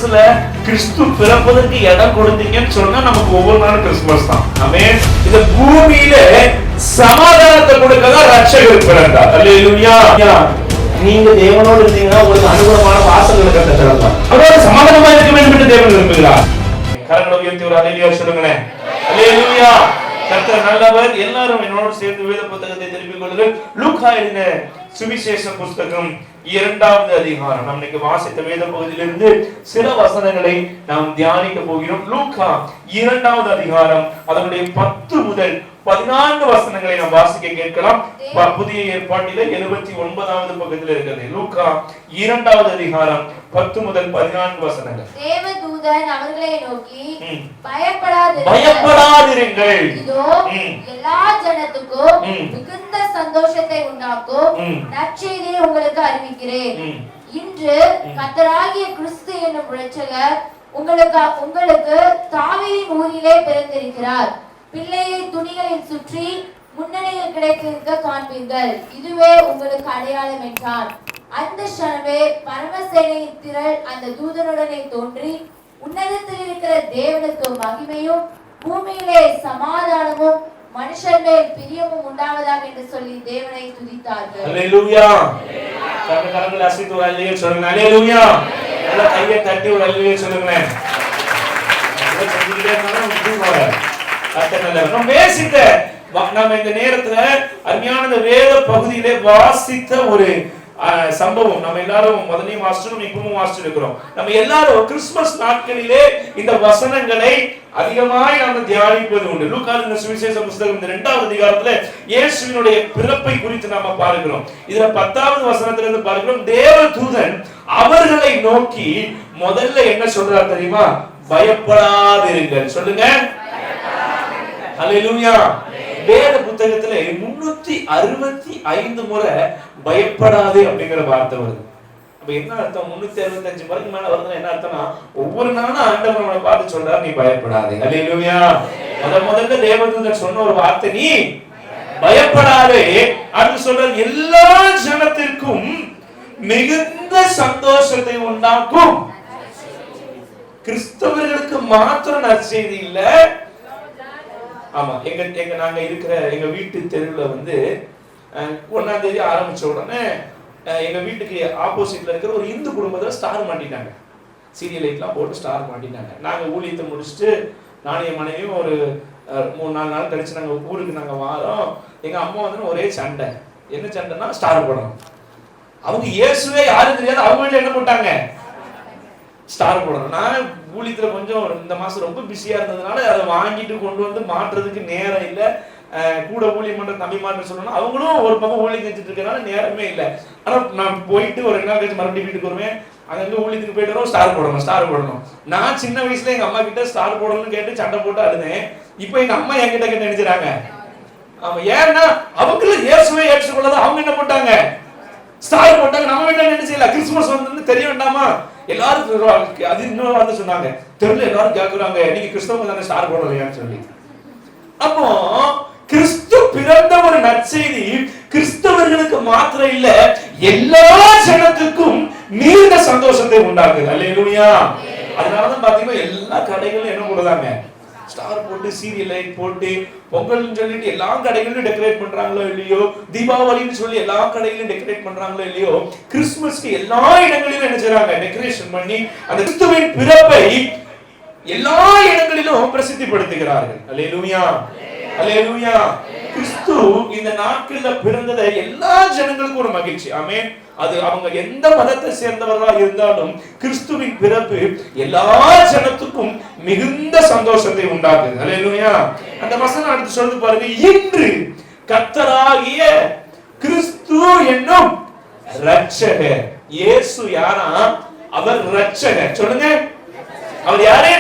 மனசுல கிறிஸ்து பிறப்பதற்கு இடம் கொடுத்தீங்கன்னு சொன்னா நமக்கு ஒவ்வொரு நாளும் கிறிஸ்துமஸ் தான். ஆமென். இந்த பூமியில சமாதானத்தை கொடுக்கதான் ரட்சகர் பிறந்தார். அல்லேலூயா. நீங்க தேவனோடு இருந்தீங்கன்னா உங்களுக்கு அனுகூலமான வாசல்களை கட்ட திறப்பார். அவரோட சமாதானமா இருக்க வேண்டும் என்று தேவன் விரும்புகிறார். கரங்களை உயர்த்தி ஒரு அல்லேலூயா சொல்லுங்களேன். அல்லேலூயா. கர்த்தர் நல்லவர். எல்லாரும் என்னோடு சேர்ந்து வேத புத்தகத்தை திருப்பிக் கொள்ளுங்கள். லூக்கா எழுதின சுவிசேஷ புஸ்தகம் 2வது அதிகாரம். நாம் இன்னைக்கு வாசித்த வேத பகுதியிலிருந்து சில வசனங்களை நாம் தியானிக்க போகிறோம். லூக்கா 2வது அதிகாரம் அதனுடைய 10 முதல் 14 வசனங்களை நாம் வாசிக்க கேட்கலாம். புதிய ஏற்பாட்டிலே 79வது பக்கத்தில் இருக்கிறது. லூக்கா 2வது அதிகாரம் 10 முதல் 14 வசனங்கள். தேவதூதன் அவர்களை நோக்கி பயப்படாதிருங்கள், இதோ எல்லா ஜனத்துக்கும் மிகுந்த சந்தோஷத்தை உண்டாக்கும் நற்செய்தியை உங்களுக்கு அறிவிக்கிறேன். இன்று கர்த்தராகிய கிறிஸ்து என்னும் இரட்சகர் உங்களுக்கு தாவீதின் ஊரிலே பிறந்திருக்கிறார். பிள்ளையை துணிகளில் சுற்றி முன்னணியில் கிடைத்திருக்க காண்பீர்கள். இதுவே உங்களுக்கு அடையாளம் என்றார். அந்த க்ஷணமே பரமசேனையின் திரள் அந்த தூதனுடனே தோன்றி உன்னதத்தில் இருக்கிற தேவனுக்கு மகிமையும் பூமியிலே சமாதானமும் மனுஷர் மேல் பிரியமும் உண்டாவதாக என்று சொல்லி தேவனை துதித்தார்கள். அல்லேலூயா. கரங்களை அசைத்து ஒரு அல்லேலூயா சொல்லுங்க. அல்லேலூயா. எல்லா கையை தட்டி ஒரு அல்லேலூயா சொல்லுங்களேன். நம்ம இந்த நேரத்துல அருமையான வேத பகுதியிலே வாசித்த ஒரு சம்பவம் நம்ம எல்லாரும் முதலையும் வாசிச்சோம், இப்பவும் வாசிச்சு இருக்கிறோம். நம்ம எல்லாரும் கிறிஸ்துமஸ் நாட்களிலே இந்த வசனங்களை அதிகமாய் நாம தியானிப்பது உண்டு. லூக்கா சுவிசேஷ புஸ்தகம் 2வது அதிகாரத்துல இயேசுவினுடைய பிறப்பை குறித்து நாம பார்க்கிறோம். இதுல 10வது வசனத்துல இருந்து பார்க்கிறோம். தேவதூதன் அவர்களை நோக்கி முதல்ல என்ன சொல்றார் தெரியுமா? பயப்படாதிருங்கள். சொல்லுங்க. அல்லேலூயா. வேத புத்தகத்துல 365 முறை பயப்படாதே அப்படிங்கிற வார்த்தை வருது. அப்ப என்ன அர்த்தம்? 365 முறைக்கு மேல வருதுன்னா என்ன அர்த்தம்னா ஒவ்வொரு நாளும் ஆண்டவர் நம்மளை பார்த்து சொல்றாரு, நீ பயப்படாதே. அல்லேலூயா. முதல்ல தேவதூதன் சொன்ன ஒரு வார்த்தை, நீ பயப்படாதே. அடுத்து சொல்றாரு, எல்லா ஜனத்திற்கும் மிகுந்த சந்தோஷத்தை உண்டாக்கும். கிறிஸ்தவர்களுக்கு மாத்திரம் நற்செய்தி இல்ல. ஆமா, நாங்க இருக்கிற எங்க வீட்டு தெருவுல 1ஆம் தேதி ஆரம்பிச்ச உடனே எங்க வீட்டுக்கு ஆப்போசிட்ல இருக்கிற ஒரு இந்து குடும்பத்துல ஸ்டார் மாட்டிட்டாங்க. சீரியல் லைட்லாம் போட்டு ஸ்டார் மாட்டிட்டாங்க. நாங்க ஊழியத்தை முடிச்சுட்டு நானும் என் மனைவியும் ஒரு 3-4 நாள் கழிச்சு நாங்க ஊருக்கு நாங்க வாரோம். எங்க அம்மா ஒரே சண்டை. என்ன சண்டைன்னா ஸ்டார் போடணும். அவங்க இயேசுவே யாரும் தெரியாது, அவங்க வீட்டுல என்ன போட்டாங்க? ஸ்டார் போடணும். நான் ஊழியத்துல கொஞ்சம் இந்த மாசம் ரொம்ப பிஸியா இருந்ததுனால அதை வாங்கிட்டு கொண்டு வந்து மாற்றுறதுக்கு நேரம் இல்லை. கூட ஊழியம் பண்ற தம்பி மாற்ற சொல்லணும், அவங்களும் ஒரு பக்கம் ஊழியம் செஞ்சுட்டு இருக்கனால நேரமே இல்லை. ஆனா நான் போயிட்டு ஒரு 2 நாள் கழிச்சு மறுபடியும் வீட்டுக்கு வருவேன். அங்க ஊழியத்துக்கு போயிட்டு வரோம், ஸ்டார் போடணும். நான் சின்ன வயசுல எங்க அம்மா கிட்ட ஸ்டார் போடணும்னு கேட்டு சண்டை போட்டு அழுதேன். இப்போ எங்க அம்மா என்கிட்ட கேட்டு நினைச்சாங்க. ஆமா, ஏன்னா அவங்களும் இயேசுவே ஏற்றுக்கொள்ளதான் அவங்க என்ன போட்டாங்க? ஸ்டார் போட்டாங்க. நம்ம வீட்டுல நினைச்சல கிறிஸ்துமஸ் வந்து தெரிய வேண்டாமா? எல்லாரும் அது இன்னொரு வார்த்தை சொன்னாங்க. தெருல எல்லாரும் கேட்குறாங்க, நீங்க கிறிஸ்தவங்க தானே ஸ்டார் போடலையான்னு சொல்லி. அப்போ கிறிஸ்து பிறந்த ஒரு நற்செய்தி கிறிஸ்தவர்களுக்கு மாத்திரம் இல்ல, எல்லா ஜனத்துக்கும் நீண்ட சந்தோஷத்தை உண்டாக்குது. அல்லேலூயா. அதனாலதான் பாத்தீங்கன்னா எல்லா கடைகளும் என்ன போடுறாங்க? ஸ்டார் போட்டு சீரியல் லைட் போட்டு பொங்கல்னு சொல்லிட்டு எல்லா கடைகளிலும் டெக்கரேட் பண்றாங்களோ இல்லையோ, தீபாவளின்னு சொல்லி எல்லா கடைகளிலும் டெக்கரேட் பண்றாங்களோ இல்லையோ, கிறிஸ்துமஸ்க்கு எல்லா இடங்களிலும் என்ன செய்றாங்க? டெக்கரேஷன் பண்ணி அந்த கிறிஸ்துவின் பிறப்பை எல்லா இடங்களிலும் பிரசித்திப்படுத்துகிறார்கள். அல்லேலூயா. அல்லேலூயா. கிறிஸ்து இந்த நாட்கள்ல பிறந்ததை எல்லா ஜனங்களுக்கும் ஒரு மகிழ்ச்சி. ஆமென். அது அவங்க எந்த மதத்தை சேர்ந்தவர்களா இருந்தாலும் கிறிஸ்துவின் பிறப்பு எல்லா ஜனத்துக்கும் மிகுந்த சந்தோஷத்தை உண்டாக்குது. அல்லேலூயா. அந்த வசனம் அடுத்து சொல்லி பாருங்க, இன்று கர்த்தராகிய கிறிஸ்து என்னும் இரட்சகர். இயேசு யாரா? அவர் இரட்சகர். சொல்லுங்க, அவர் யாரு?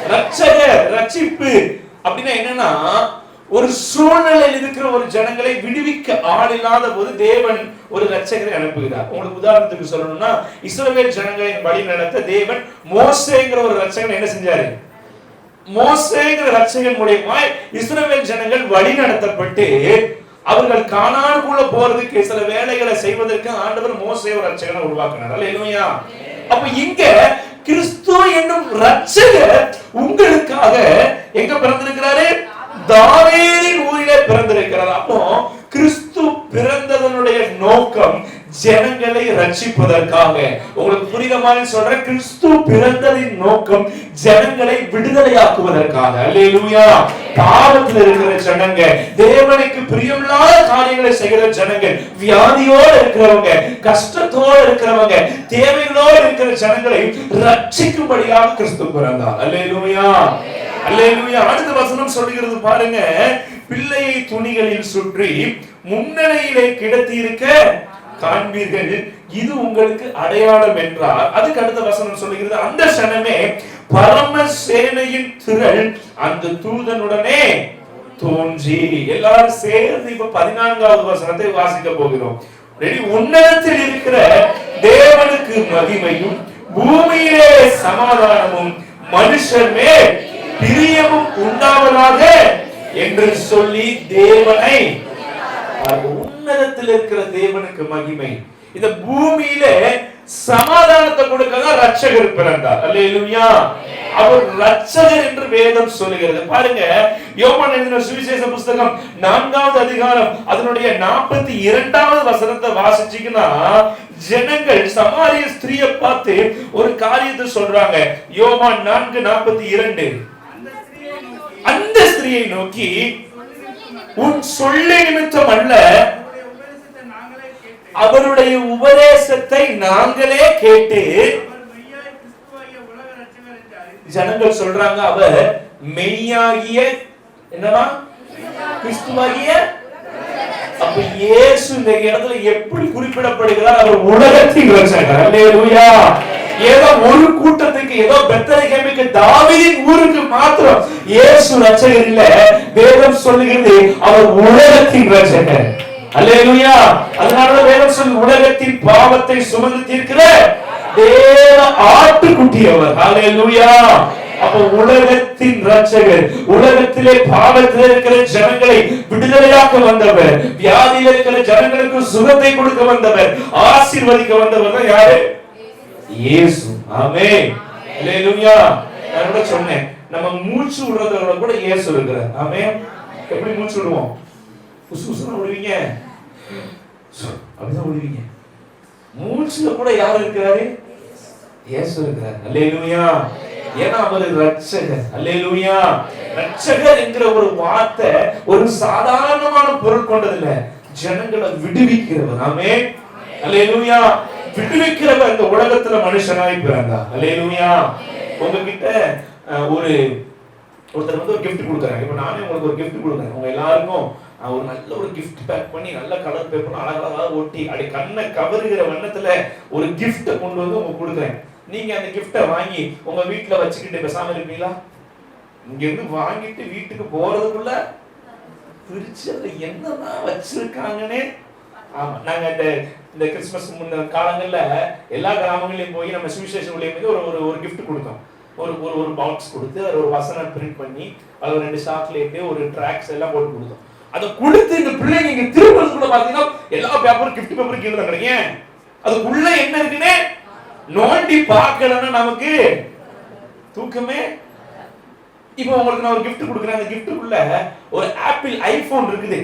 இரட்சகர். ரட்சிப்பு அப்படின்னா என்னன்னா, ஒரு சூழ்நிலையில் இருக்கிற ஒரு ஜனங்களை விடுவிக்க ஆள் இல்லாத போது தேவன் ஒரு இரட்சகரை அனுப்புகிறார். உங்களுக்கு உதாரணத்துக்கு சொல்லணும்னா, இஸ்ரவேல் ஜனங்களை வழி நடத்த தேவன் மோசேங்கிற ஒரு இரட்சகனை என்ன செஞ்சாரு? மோசேங்கிற இரட்சகன் மூலமா இஸ்ரவேல் ஜனங்கள் வழி நடத்தப்பட்டு அவர்கள் கானானுக்குள்ள போறதுக்கு சில வேலைகளை செய்வதற்கு ஆண்டவர் மோசே ஒரு இரட்சகனை உருவாக்கினார். அல்லேலூயா. அப்ப இங்க கிறிஸ்து என்னும் ரட்சகர் உங்களுக்காக எங்க பிறந்திருக்கிறாரு? தாவீதின் ஊரிலே பிறந்திருக்கிறார். அப்போ கிறிஸ்து பிறந்ததனுடைய நோக்கம் ஜனங்களை ரட்சிப்பதற்காக. உங்களுக்கு புரியுற மாதிரி சொல்றேன், கிறிஸ்து பிறந்ததின் நோக்கம் ஜனங்களை விடுதலையாக்குவதற்காக. அல்லேலூயா. பாவத்தில் இருக்கிற ஜனங்க, தேவனுக்கு பிரியமில்லாத காரியங்களை செய்கிற ஜனங்க, வியாதியோடு இருக்கிறவங்க, கஷ்டத்தோடு இருக்கிறவங்க, தேவைகளோடு இருக்கிற ஜனங்களை ரட்சிக்கும்படியாக கிறிஸ்து பிறந்தார். அல்லேலூயா, அல்லேலூயா. அடுத்த வசனம் சொல்லுகிறது பாருங்க, பிள்ளையை துணிகளில் சுற்றி முன்னணியிலே கிடத்தி இருக்க காண்பீர்கள், இது உங்களுக்கு அடையாளம் என்றார். அதுக்கு அடுத்த வசனம் சொல்லுகிறது, அந்த சனமே பரம சேனையின் திரள் அந்த தூதனுடனே தோன்றி. எல்லாரும் சேர்ந்து இப்ப 14வது வசனத்தை வாசிக்க போகிறோம். உன்னதத்தில் இருக்கிற தேவனுக்கு மகிமையும் பூமியிலே சமாதானமும் மனுஷர் மேல் பிரியமும் உண்டாவதாக என்று சொல்லி தேவனை, உன்னதத்தில் இருக்கிற தேவனுக்கு மகிமை, இந்த பூமியில சமாதானத்தை கொடுக்கதான் ரட்சகர் பிறந்தார். அல்லேலூயா. அவர் ரட்சகர் என்று வேதம் சொல்லுகிறது. பாருங்க, யோவான் எழுதின சுவிசேஷ புத்தகம் 4வது அதிகாரம் அதனுடைய 42வது வசனத்தை வாசிச்சீங்கன்னா, ஜனங்கள் சமாரிய ஸ்திரியை பார்த்து ஒரு காரியத்தை சொல்றாங்க. யோவான் 4:42, அந்த ஸ்திரியை நோக்கி, உன் சொல்லை நிமித்தம் அல்ல, அவருடைய உபதேசத்தை நாங்களே கேட்டு. ஜனங்கள் சொல்றாங்க, அவர் மெய்யாகிய என்னவா? கிறிஸ்துவாகிய. அப்ப இயேசு இந்த இடத்துல எப்படி குறிப்பிடப்படுகிறார்? அவர் உலகத்தின் ரட்சகர். அல்லேலூயா. ஏதோ ஒரு கூட்டத்துக்கு, ஏதோ பெத்லகேமுக்கு, தாவீதின் ஊருக்கு மாத்திரம் இயேசு ரட்சகர் இல்ல. வேதம் சொல்லுகிறது அவர் உலகத்தின் ரட்சகர். அல்லேலூயா. அதனால வேதம் சொல்லு, உலகத்தின் பாவத்தை சுமந்து தீர்க்கிற தேவ ஆட்டுக்குட்டி அவர். அல்லேலூயா. அப்ப உலகத்தின் ரட்சகர், உலகத்திலே பாவத்தில் இருக்கிற ஜனங்களை விடுதலையாக்க வந்தவர், வியாதியில் இருக்கிற ஜனங்களுக்கு சுகத்தை கொடுக்க வந்தவர், ஆசீர்வதிக்க வந்தவர் தான் யாரு? இயேசு. ஆமென். அல்லேலூயா. நான் கூட சொன்னேன், நம்ம மூச்சு விடுறதோட கூட இயேசு இருக்கிறார். ஆமென். எப்படி மூச்சு விடுவோம்? உசுசுனா விடுவீங்க, அப்படிதான் விடுவீங்க. மூச்சுல கூட யார் இருக்கிறாரு? இயேசு இருக்கிறார். அல்லேலூயா. ஏன்னா அவர் ரட்சகர். அல்லேலூயா. ரட்சகர் என்கிற ஒரு வார்த்தை ஒரு சாதாரணமான பொருள் கொண்டதில்லை, ஜனங்களை விடுவிக்கிறவர். ஆமென். அல்லேலூயா. விடுவிக்கிறவர் இந்த உலகத்துல மனுஷனாய் பிறந்தார். அல்லேலூயா. உங்ககிட்ட ஒருத்தர் வந்து ஒரு கிஃப்ட் கொடுக்குறாங்க. இப்ப நானே உங்களுக்கு ஒரு கிஃப்ட் கொடுக்குறேன். உங்க எல்லாருக்கும் ஒரு நல்ல ஒரு கிஃப்ட் பேக் பண்ணி, நல்ல கலர் பேப்பர் அழகழகா ஒட்டி, அப்படி கண்ணை கவருகிற வண்ணத்துல ஒரு கிஃப்ட் கொண்டு வந்து உங்களுக்கு கொடுக்குறேன். நீங்க அந்த கிஃப்டை வாங்கி உங்க வீட்டுல வச்சுக்கிட்டு பேசாம இருப்பீங்களா? இங்க இருந்து வாங்கிட்டு வீட்டுக்கு போறதுக்குள்ள பிரிச்சு அதுல என்னதான் வச்சிருக்காங்கன்னு. ஆமா, நாங்க இந்த கிறிஸ்துமஸ் முன்ன காலங்கள்ல எல்லா கிராமங்களையும் போய் நம்ம சுவிசேஷ ஊழியர்களுக்கு ஒரு கிஃப்ட் கொடுத்தோம். ஒரு பாக்ஸ் கொடுத்து அது ஒரு வசனம் பிரிண்ட் பண்ணி அது ஒரு 2 சாக்லேட், ஒரு ட்ராக்ஸ் எல்லாம் போட்டு கொடுத்தோம். அதை கொடுத்து இந்த பிள்ளைங்க இங்க திருப்பதிக்குள்ள பாத்தீங்கன்னா எல்லா பேப்பரும் கிஃப்ட் பேப்பரும் கீழே தான் கிடைக்கும். அதுக்குள்ள என்ன இருக்குன்னு நோண்டி பார்க்கலன்னா நமக்கு தூக்கமே. இப்போ உங்களுக்கு நான் ஒரு கிஃப்ட் கொடுக்குறேன், அந்த கிஃப்ட்டுக்குள்ள ஒரு ஆப்பிள் ஐபோன் இருக்குது.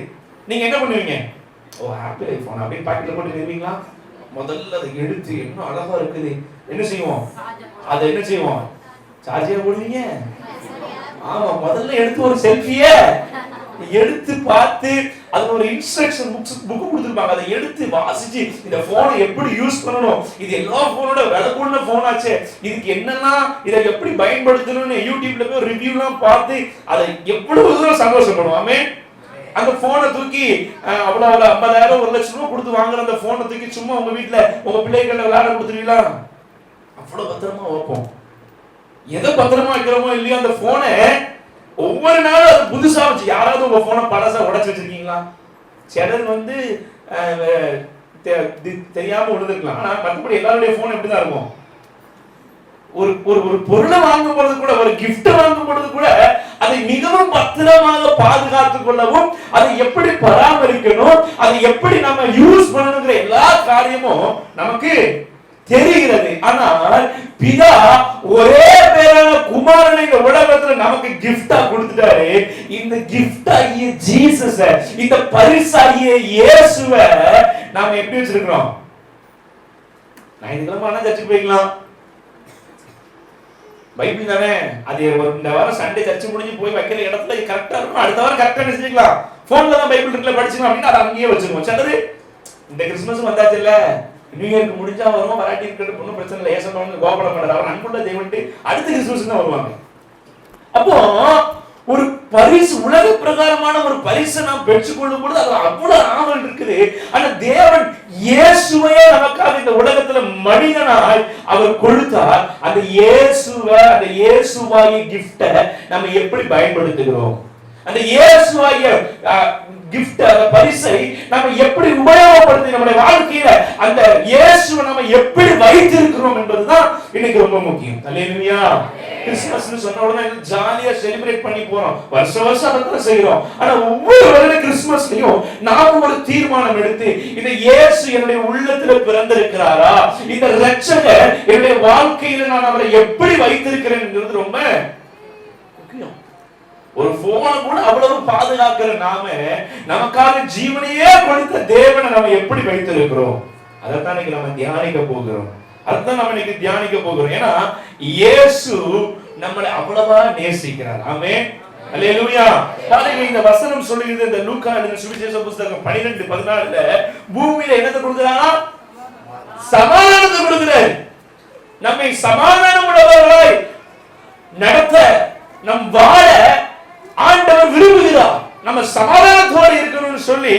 நீங்க என்ன பண்ணுவீங்க? ஓ, ஆப்பிள் ஐபோன் அப்படின்னு பாக்கெட்ல போட்டு நிறுவீங்களா? முதல்ல அதை எடுத்து என்ன அழகா இருக்குது என்ன செய்வோம்? அதை என்ன செய்வோம்? சார்ஜியா போடுவீங்க. ஆமா, முதல்ல எடுத்து ஒரு செல்ஃபிய எடுத்து பார்த்து அதுல ஒரு இன்ஸ்ட்ரக்ஷன் புக் கொடுத்திருப்பாங்க. அதை எடுத்து வாசிச்சு இந்த போனை எப்படி யூஸ் பண்ணணும், இது எல்லா போனோட விலை கூடின போன் ஆச்சு, இதுக்கு என்னெல்லாம் இதை எப்படி பயன்படுத்தணும்னு யூடியூப்ல போய் ரிவ்யூலாம் பார்த்து அதை எவ்வளவு தூரம் சந்தோஷப்படுவாமே. அந்த போனை தூக்கி அவ்வளவு 50,000 1 லட்சம் ரூபாய் கொடுத்து வாங்குற அந்த போனை தூக்கி சும்மா உங்க வீட்டுல உங்க பிள்ளைகளை விளையாட கொடுத்துருவீங்களா? அவ்வளவு பத்திரமா வைப்போம். எதை பத்திரமா வைக்கிறோமோ இல்லையோ அந்த போனை ஒவ்வொரு நாளும் அது புதுசா வச்சு. யாராவது உங்க போனை பழசா உடைச்சு வச்சிருக்கீங்களா? சிலர் வந்து தெரியாம விழுந்துருக்கலாம். ஆனா மற்றபடி எல்லாருடைய போன் எப்படிதான் இருக்கும்? ஒரு பொருளை வாங்கும் பொழுது கூட, ஒரு கிஃப்ட் வாங்கும் பொழுது கூட அதை மிகவும் பத்திரமாக பாதுகாத்துக் கொள்ளவும், அதை எப்படி பராமரிக்கணும், அதை எப்படி நம்ம யூஸ் பண்ணணுங்கிற எல்லா காரியமும் நமக்கு தெரிகிறது. ஆனால் பிதா ஒரே பேரான குமாரனை இந்த உலகத்துல நமக்கு கிஃப்டா கொடுத்துட்டாரு. இந்த கிஃப்ட் ஆகிய ஜீசஸ, இந்த பரிசாகிய இயேசுவை நாம எப்படி வச்சிருக்கிறோம்? ஞாயிற்றுக்கிழமை ஆனா சர்ச்சுக்கு போய்க்கலாம், பைபிள் தானே. அது இந்த வாரம் சண்டே சர்ச்சு முடிஞ்சு போய் வைக்கிற இடத்துல கரெக்டா இருக்கும். அடுத்த வாரம் கரெக்டா நினைச்சுக்கலாம், போன்ல தான் பைபிள் இருக்குல்ல படிச்சுக்கலாம் அப்படின்னு அதை அங்கேயே வச்சிருக்கோம். சிலரு இந்த கிறிஸ்துமஸ் வந்தாச்சு இல்ல, நியூ இயர்க்கு முடிஞ்சா வரும், வராட்டி இருக்கிறது ஒன்றும் பிரச்சனை இல்லை, ஏசப்பா கோபப்பட மாட்டார், அவர் அன்புள்ள தெய்வன்ட்டு அடுத்த கிறிஸ்துமஸ் தான் வருவாங்க. அப்போ ஒரு பரிசு, உலக பிரகாரமான ஒரு பரிசை நாம் பெற்றுக்கொள்ளும் பொழுது அது அவ்வளவு ஆவல் இருக்குது. ஆனா தேவன் இயேசுவையே நமக்காக இந்த உலகத்துல மனிதனாய் அவர் கொடுத்தார். அந்த இயேசுவாகிய கிஃப்ட நம்ம எப்படி பயன்படுத்துகிறோம்? அந்த இயேசுவாகிய கிஃப்ட், அந்த பரிசை நம்ம எப்படி உபயோகப்படுத்தி நம்முடைய வாழ்க்கையில அந்த இயேசுவை நம்ம எப்படி வைத்திருக்கிறோம் என்பதுதான் இன்னைக்கு ரொம்ப முக்கியம். அல்லேலூயா. கிறிஸ்துமஸ் சொன்ன உடனே ஜாலியா செலிப்ரேட் பண்ணி போறோம், வருஷம் அதான் செய்யறோம். ஆனா ஒவ்வொரு வருடம் கிறிஸ்துமஸ்லயும் நாம ஒரு தீர்மானம் எடுத்து, இந்த இயேசு என்னுடைய உள்ளத்துல பிறந்திருக்கிறாரா, இந்த இரட்சகர் என்னுடைய வாழ்க்கையில நான் அவரை எப்படி வைத்திருக்கிறேன் என்பது ரொம்ப முக்கியம். ஒரு போனை கூட அவ்வளவு பாதுகாக்கிற நாம, நமக்காக ஜீவனையே கொடுத்த தேவனை நம்ம எப்படி வைத்திருக்கிறோம்? அதைத்தான் இன்னைக்கு நம்ம தியானிக்க போகிறோம். அதுதான் நம்ம இன்னைக்கு தியானிக்க போகிறோம். ஏன்னா இயேசு நம்மளை அவ்வளவா நேசிக்கிறார். ஆமென். அல்லேலூயா. பாருங்க, இந்த வசனம் சொல்லுகிறது, இந்த லூக்கா எழுதின சுவிசேஷ புத்தகம் 12:14ல பூமியில என்னத்தை கொடுக்கிறாரா? சமாதானத்தை கொடுக்கிறார். நம்மை சமாதானம் உள்ளவர்களாய் நடத்த, நம் வாழ ஆண்டவர் விரும்புகிறார். நம்ம சமாதானத்தோடு இருக்கணும்னு சொல்லி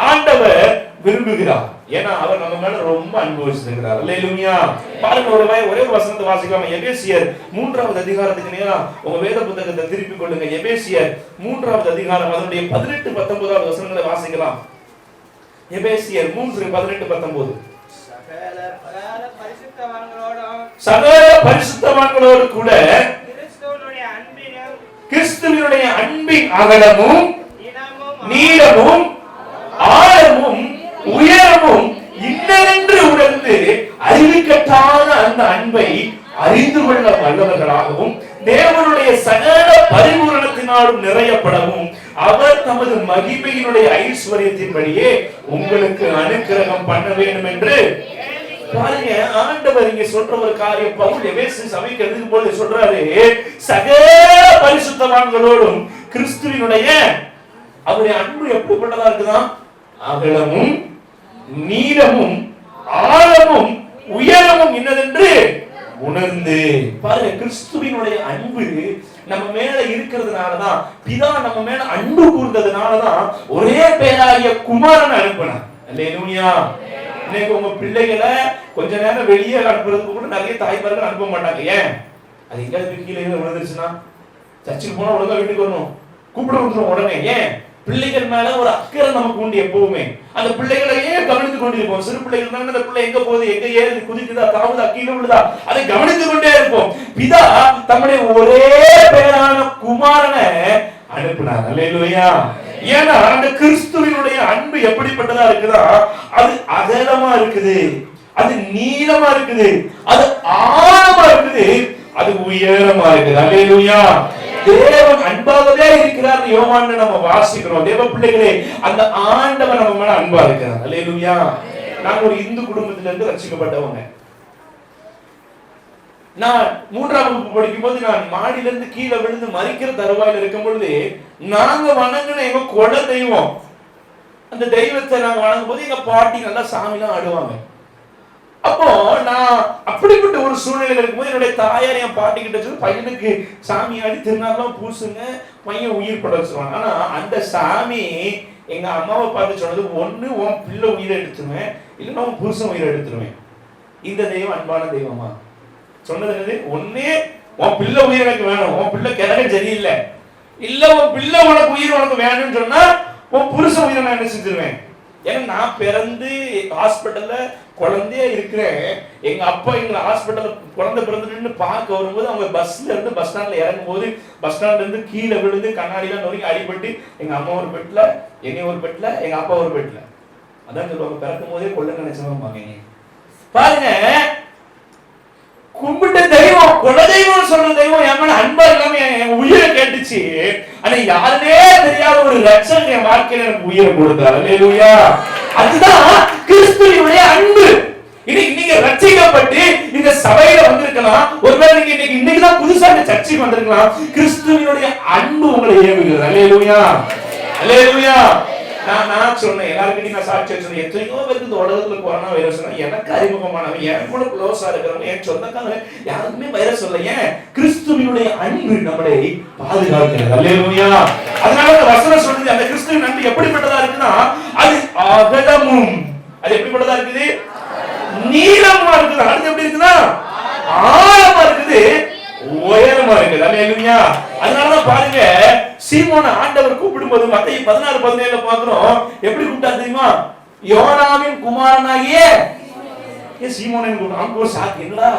ஆண்டவர் விரும்புகிறார். ஏன்னா அவர் நம்ம மேல ரொம்ப அன்பு வச்சிருக்கிறார். அல்லேலூயா. பாருங்க, ஒரே ஒரு வசனத்தை வாசிக்கலாம். எபேசியர் 3வது அதிகாரத்துக்கு நேரா உங்க வேத புத்தகத்தை திருப்பிக் கொள்ளுங்க. எபேசியர் 3வது அதிகாரம் அதனுடைய 18-19 வசனங்களை வாசிக்கலாம். எபேசியர் 3:18-19. சகல பரிசுத்தவான்களோடு கூட கிறிஸ்துவினுடைய அன்பின் அகலமும் நீளமும் ஆழமும் உயரமும் இன்னதென்று உணர்ந்து அறிவிக்கட்டான அந்த அன்பை அறிந்து கொள்ள வல்லவர்களாகவும் தேவனுடைய சகல பரிபூரணத்தினாலும் நிறையப்படவும் அவர் தமது மகிமையினுடைய ஐஸ்வர்யத்தின்படியே உங்களுக்கு அனுக்கிரகம் பண்ண வேண்டும் என்று. பாருங்க, ஆண்டவர் இங்க சொல்ற ஒரு காரியம் பவுல் எபேசு சபைக்கு எழுதும் போது சொல்றாரு, சகல பரிசுத்தவான்களோடும் கிறிஸ்துவினுடைய அவருடைய அன்பு எப்படிப்பட்டதா இருக்குதான்? அகலமும் நீளமும் ஆழமும் உயரமும் என்னதென்று உணர்ந்து. பாருங்க, கிறிஸ்துவினுடைய அன்பு நம்ம மேல இருக்கிறதுனாலதான், பிதா நம்ம மேல அன்பு கூர்ந்ததுனாலதான் ஒரே பேராகிய குமாரன் அனுப்பினார். அல்லேலூயா. இன்னைக்கு உங்க பிள்ளைகளை கொஞ்ச நேரம் வெளியே அனுப்புறதுக்கு கூட நிறைய தாய்மார்கள் அனுப்ப மாட்டாங்க. ஏன்? அது எங்கேயாவது கீழே விழுந்துருச்சுன்னா, சர்ச்சுக்கு போனா ஒழுங்கா வீட்டுக்கு வரணும், கூப்பிட விட்டுரும் உடனே. ஏன்? பிள்ளைகள் மேல ஒரு அக்கறை நமக்கு உண்டு எப்பவுமே. அந்த பிள்ளைகளையே கவனித்துக் கொண்டிருப்போம். சிறு பிள்ளைகள் தான், அந்த பிள்ளை எங்க போகுது, எங்க ஏறுது, குதிக்குதா, தாவுதா, கீழே விழுதா, அதை கவனித்துக் கொண்டே இருப்போம். பிதா தம்முடைய ஒரே பேரான குமாரனை அனுப்பினார். அல்லேலூயா. ஏன்னா அந்த கிறிஸ்துவினுடைய அன்பு எப்படிப்பட்டதா இருக்குதா? அது அகலமா இருக்குது, அது நீளமா இருக்குது, அது ஆழமா இருக்குது, அது உயரமா இருக்குது. அல்லேலூயா. தேவன் அன்பாகவே இருக்கிறார் யோவான்ல நம்ம வாசிக்கிறோம். தேவ பிள்ளைகளே, அந்த ஆண்டவர் நம்ம மேல அன்பா இருக்கிறார். அல்லேலூயா. நான் ஒரு இந்து குடும்பத்தில இருந்து ரட்சிக்கப்பட்டவங்க. நான் 3ஆம் வகுப்பு படிக்கும் போது நான் மாடியில இருந்து கீழே விழுந்து மரிக்கிற தருவாயில இருக்கும் பொழுது, நாங்க வணங்கின எங்க குல தெய்வம், அந்த தெய்வத்தை நாங்க வணங்கும் போது எங்க பாட்டி நல்லா சாமிலாம் ஆடுவாங்க. அப்போ நான் அப்படிப்பட்ட ஒரு சூழ்நிலையில இருக்கும்போது என்னுடைய தாயார் என் பாட்டி கிட்ட சொல்லி, பையனுக்கு சாமி ஆடி திருநாள்லாம் பூசுங்க, பையன் உயிர் பட சொல்லுவாங்க. ஆனா அந்த சாமி எங்க அம்மாவை பார்த்து சொன்னது, ஒண்ணு உன் பிள்ளை உயிரை எடுத்துருவேன், இல்லைன்னா உன் புருஷன் உயிரை எடுத்துருவேன். இந்த தெய்வம் அன்பான தெய்வமா? சொன்னது என்னது? ஒன்னே உன் பிள்ளை உயிர் எனக்கு வேணும், உன் பிள்ளை கிழக்கு சரியில்லை, இல்ல உன் பிள்ளை உனக்கு உயிர் உனக்கு வேணும்னு சொன்னா உன் புருஷன் உயிரை நான் என்ன செஞ்சிருவேன். ஏன்னா நான் பிறந்து ஹாஸ்பிட்டல்ல குழந்தையா இருக்கிறேன். எங்க அப்பா எங்களை ஹாஸ்பிட்டல் குழந்தை பிறந்துட்டு பார்க்க வரும்போது, அவங்க பஸ்ல இருந்து பஸ் ஸ்டாண்ட்ல இறங்கும் போது, பஸ் ஸ்டாண்ட்ல இருந்து கீழே விழுந்து கண்ணாடிலாம் நொறுக்கி அடிபட்டு, எங்க அம்மா ஒரு பெட்ல, என்னை ஒரு பெட்ல, எங்க அப்பா ஒரு பெட்ல. அதான் சொல்லுவாங்க, பிறக்கும் போதே கொள்ள நினைச்சவங்க. பாருங்க, குலதெய்வம் சொல்ற தெய்வம் என் மேல அன்பா இல்லாம என் உயிரை கேட்டுச்சு. ஆனா யாருனே தெரியாத ஒரு ரட்சகன் என் வாழ்க்கையில எனக்கு உயிரை கொடுத்தாரு. அல்லேலூயா. அதுதான் கிறிஸ்துவினுடைய அன்பு. இன்னைக்கு நீங்க ரட்சிக்கப்பட்டு இந்த சபையில வந்திருக்கலாம். ஒருவேளை நீங்க இன்னைக்கு தான் புதுசா இந்த சர்ச்சுக்கு வந்திருக்கலாம். கிறிஸ்துவினுடைய அன்பு உங்களை ஏவுகிறது. அல்லேலூயா, அல்லேலூயா. நான் சொன்னேன் எல்லாருக்கிட்டையும் நான் சாட்சி சொன்னேன். எத்தனையோ பேருக்கு இந்த உலகத்துல கொரோனா வைரஸ் எனக்கு அறிமுகமானவங்க, என் கூட க்ளோஸா இருக்கிறவங்க, என் சொந்தக்காரங்க யாருக்குமே வைரஸ் இல்லை. ஏன்? கிறிஸ்துவினுடைய அன்பு நம்மளை பாதுகாக்கிறது. அல்லேலூயா. அதனால அந்த வசனம் சொல்லுது, அந்த கிறிஸ்துவின் அன்பு எப்படிப்பட்டதா இருக்குன்னா அது அகலமும், அது எப்படிப்பட்டதா இருக்குது? நீளமா இருக்குது. அடுத்து எப்படி இருக்குன்னா ஆழமா இருக்குது, உயரமா இருக்குது. அல்லேலூயா. அதனாலதான் பாருங்க, சீமோனை ஆண்டவர் கூப்பிடும்போது மத்தேயு 16:17 பாக்குறோம். எப்படி கூப்பிட்டா தெரியுமா? யோனாவின் குமாரனாகிய சீமோனை கூப்பிட்டான். சாக்கு என்னடா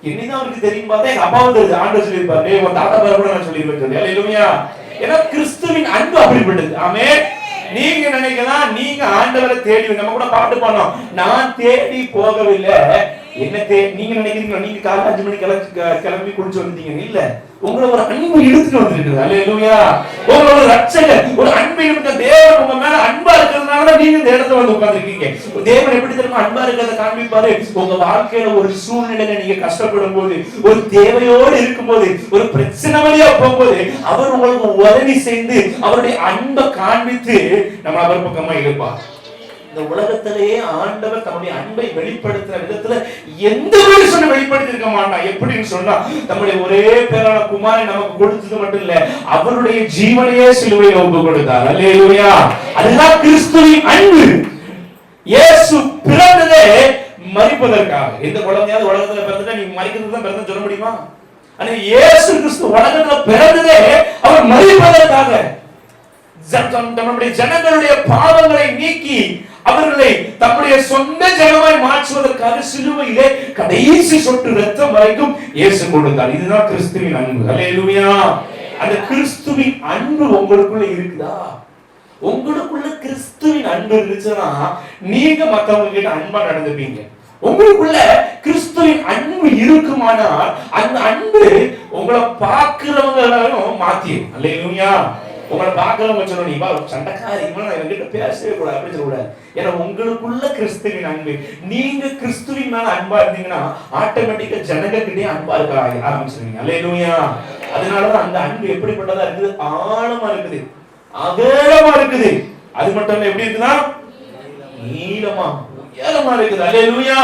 என்னதான் அவருக்கு தெரியும் பார்த்தா எங்க அப்பாவும் தெரியுது. ஆண்டவர் சொல்லியிருப்பாரு, உன் தாத்தா பேர கூட நான் சொல்லியிருப்பேன். அல்லேலூயா. ஏன்னா கிறிஸ்துவின் அன்பு அப்படிப்பட்டது. ஆமென். நீங்க நினைக்கலாம் நீங்க ஆண்டவரை தேடி, நம்ம கூட பாட்டு பண்ணோம், நான் தேடி போகவில்லை. என்ன நீங்க நினைக்கிறீங்க நீங்க காலைல 5 மணிக்கு கிளம்பி குளிச்சு வந்தீங்க. இல்ல, உங்களை ஒரு அன்பு இழுத்துட்டு வந்திருக்குது. அல்லேலூயா. உங்களை ஒரு ரட்சகர் ஒரு அன்பு இழுத்த தேவன் உங்க மேல அன்பா இருக்கிறதுனால நீங்க இந்த இடத்துல வந்து உட்கார்ந்திருக்கீங்க. தேவன் எப்படி தெரியுமா அன்பா இருக்கிறத காண்பிப்பாரு? உங்க வாழ்க்கையில ஒரு சூழ்நிலையில நீங்க கஷ்டப்படும் போது, ஒரு தேவையோடு இருக்கும் போது, ஒரு பிரச்சனை வழியா போகும்போது அவர் உங்களுக்கு உதவி செய்து அவருடைய அன்பை காண்பித்து நம்ம அவர் பக்கமா இருப்பார். இந்த உலகத்திலேயே ஆண்டவர் தம்முடைய அன்பை வெளிப்படுத்துற விதத்துல எந்த மனுஷனும் வெளிப்படுத்தி இருக்க மாட்டான். எப்படின்னு சொன்னா நம்முடைய ஒரே பேரான குமாரை நமக்கு கொடுத்தது மட்டும் இல்ல, அவருடைய ஜீவனையே சிலுவையில் ஒப்பு கொடுத்தார். அல்லேலூயா. அதுதான் கிறிஸ்துவின் அன்பு. இயேசு பிறந்ததே மரிப்பதற்காக. எந்த குழந்தையாவது உலகத்துல பிறந்துட்டா நீ மரிக்கிறதுக்கு தான் பிறந்து சொல்ல முடியுமா? ஆனா இயேசு கிறிஸ்து உலகத்துல பிறந்ததே அவர் மரிப்பதற்காக. நம்முடைய ஜனங்களுடைய பாவங்களை நீக்கி அவர்களை தம்முடைய சொந்த ஜனமாய் மாற்றுவதற்காக சிலுவையிலே கடைசி சொட்டு ரத்தம் வரைக்கும் இயேசு கொடுத்தார். இதுதான் கிறிஸ்துவின் அன்பு. அல்லேலூயா. அந்த கிறிஸ்துவின் அன்பு உங்களுக்குள்ள இருக்குதா? உங்களுக்குள்ள கிறிஸ்துவின் அன்பு இருந்துச்சுன்னா நீங்க மத்தவங்க கிட்ட அன்பா நடந்துப்பீங்க. உங்களுக்குள்ள கிறிஸ்துவின் அன்பு இருக்குமானால் அந்த அன்பு உங்களை பார்க்கிறவங்களையும் மாத்திரும். அல்லேலூயா. உங்களை பார்க்கிறவங்க சொல்லணும், நீ சண்டைக்காரி, என்கிட்ட பேசவே கூடாது அப்படின்னு சொல்லக்கூடாது. ஏன்னா உங்களுக்குள்ள கிறிஸ்துவின் அன்பு, நீங்க கிறிஸ்துவின் மேல அன்பா இருந்தீங்கன்னா ஆட்டோமேட்டிக்கா ஜனங்ககிட்டே அன்பா இருக்க ஆரம்பிச்சிருவீங்க. அல்லேலூயா. அதனாலதான் அந்த அன்பு எப்படிப்பட்டதா இருக்குது? ஆழமா இருக்குது, அகலமா இருக்குது. அது மட்டும் இல்ல, எப்படி இருக்குன்னா நீளமா உயரமா இருக்குது. அல்லேலூயா.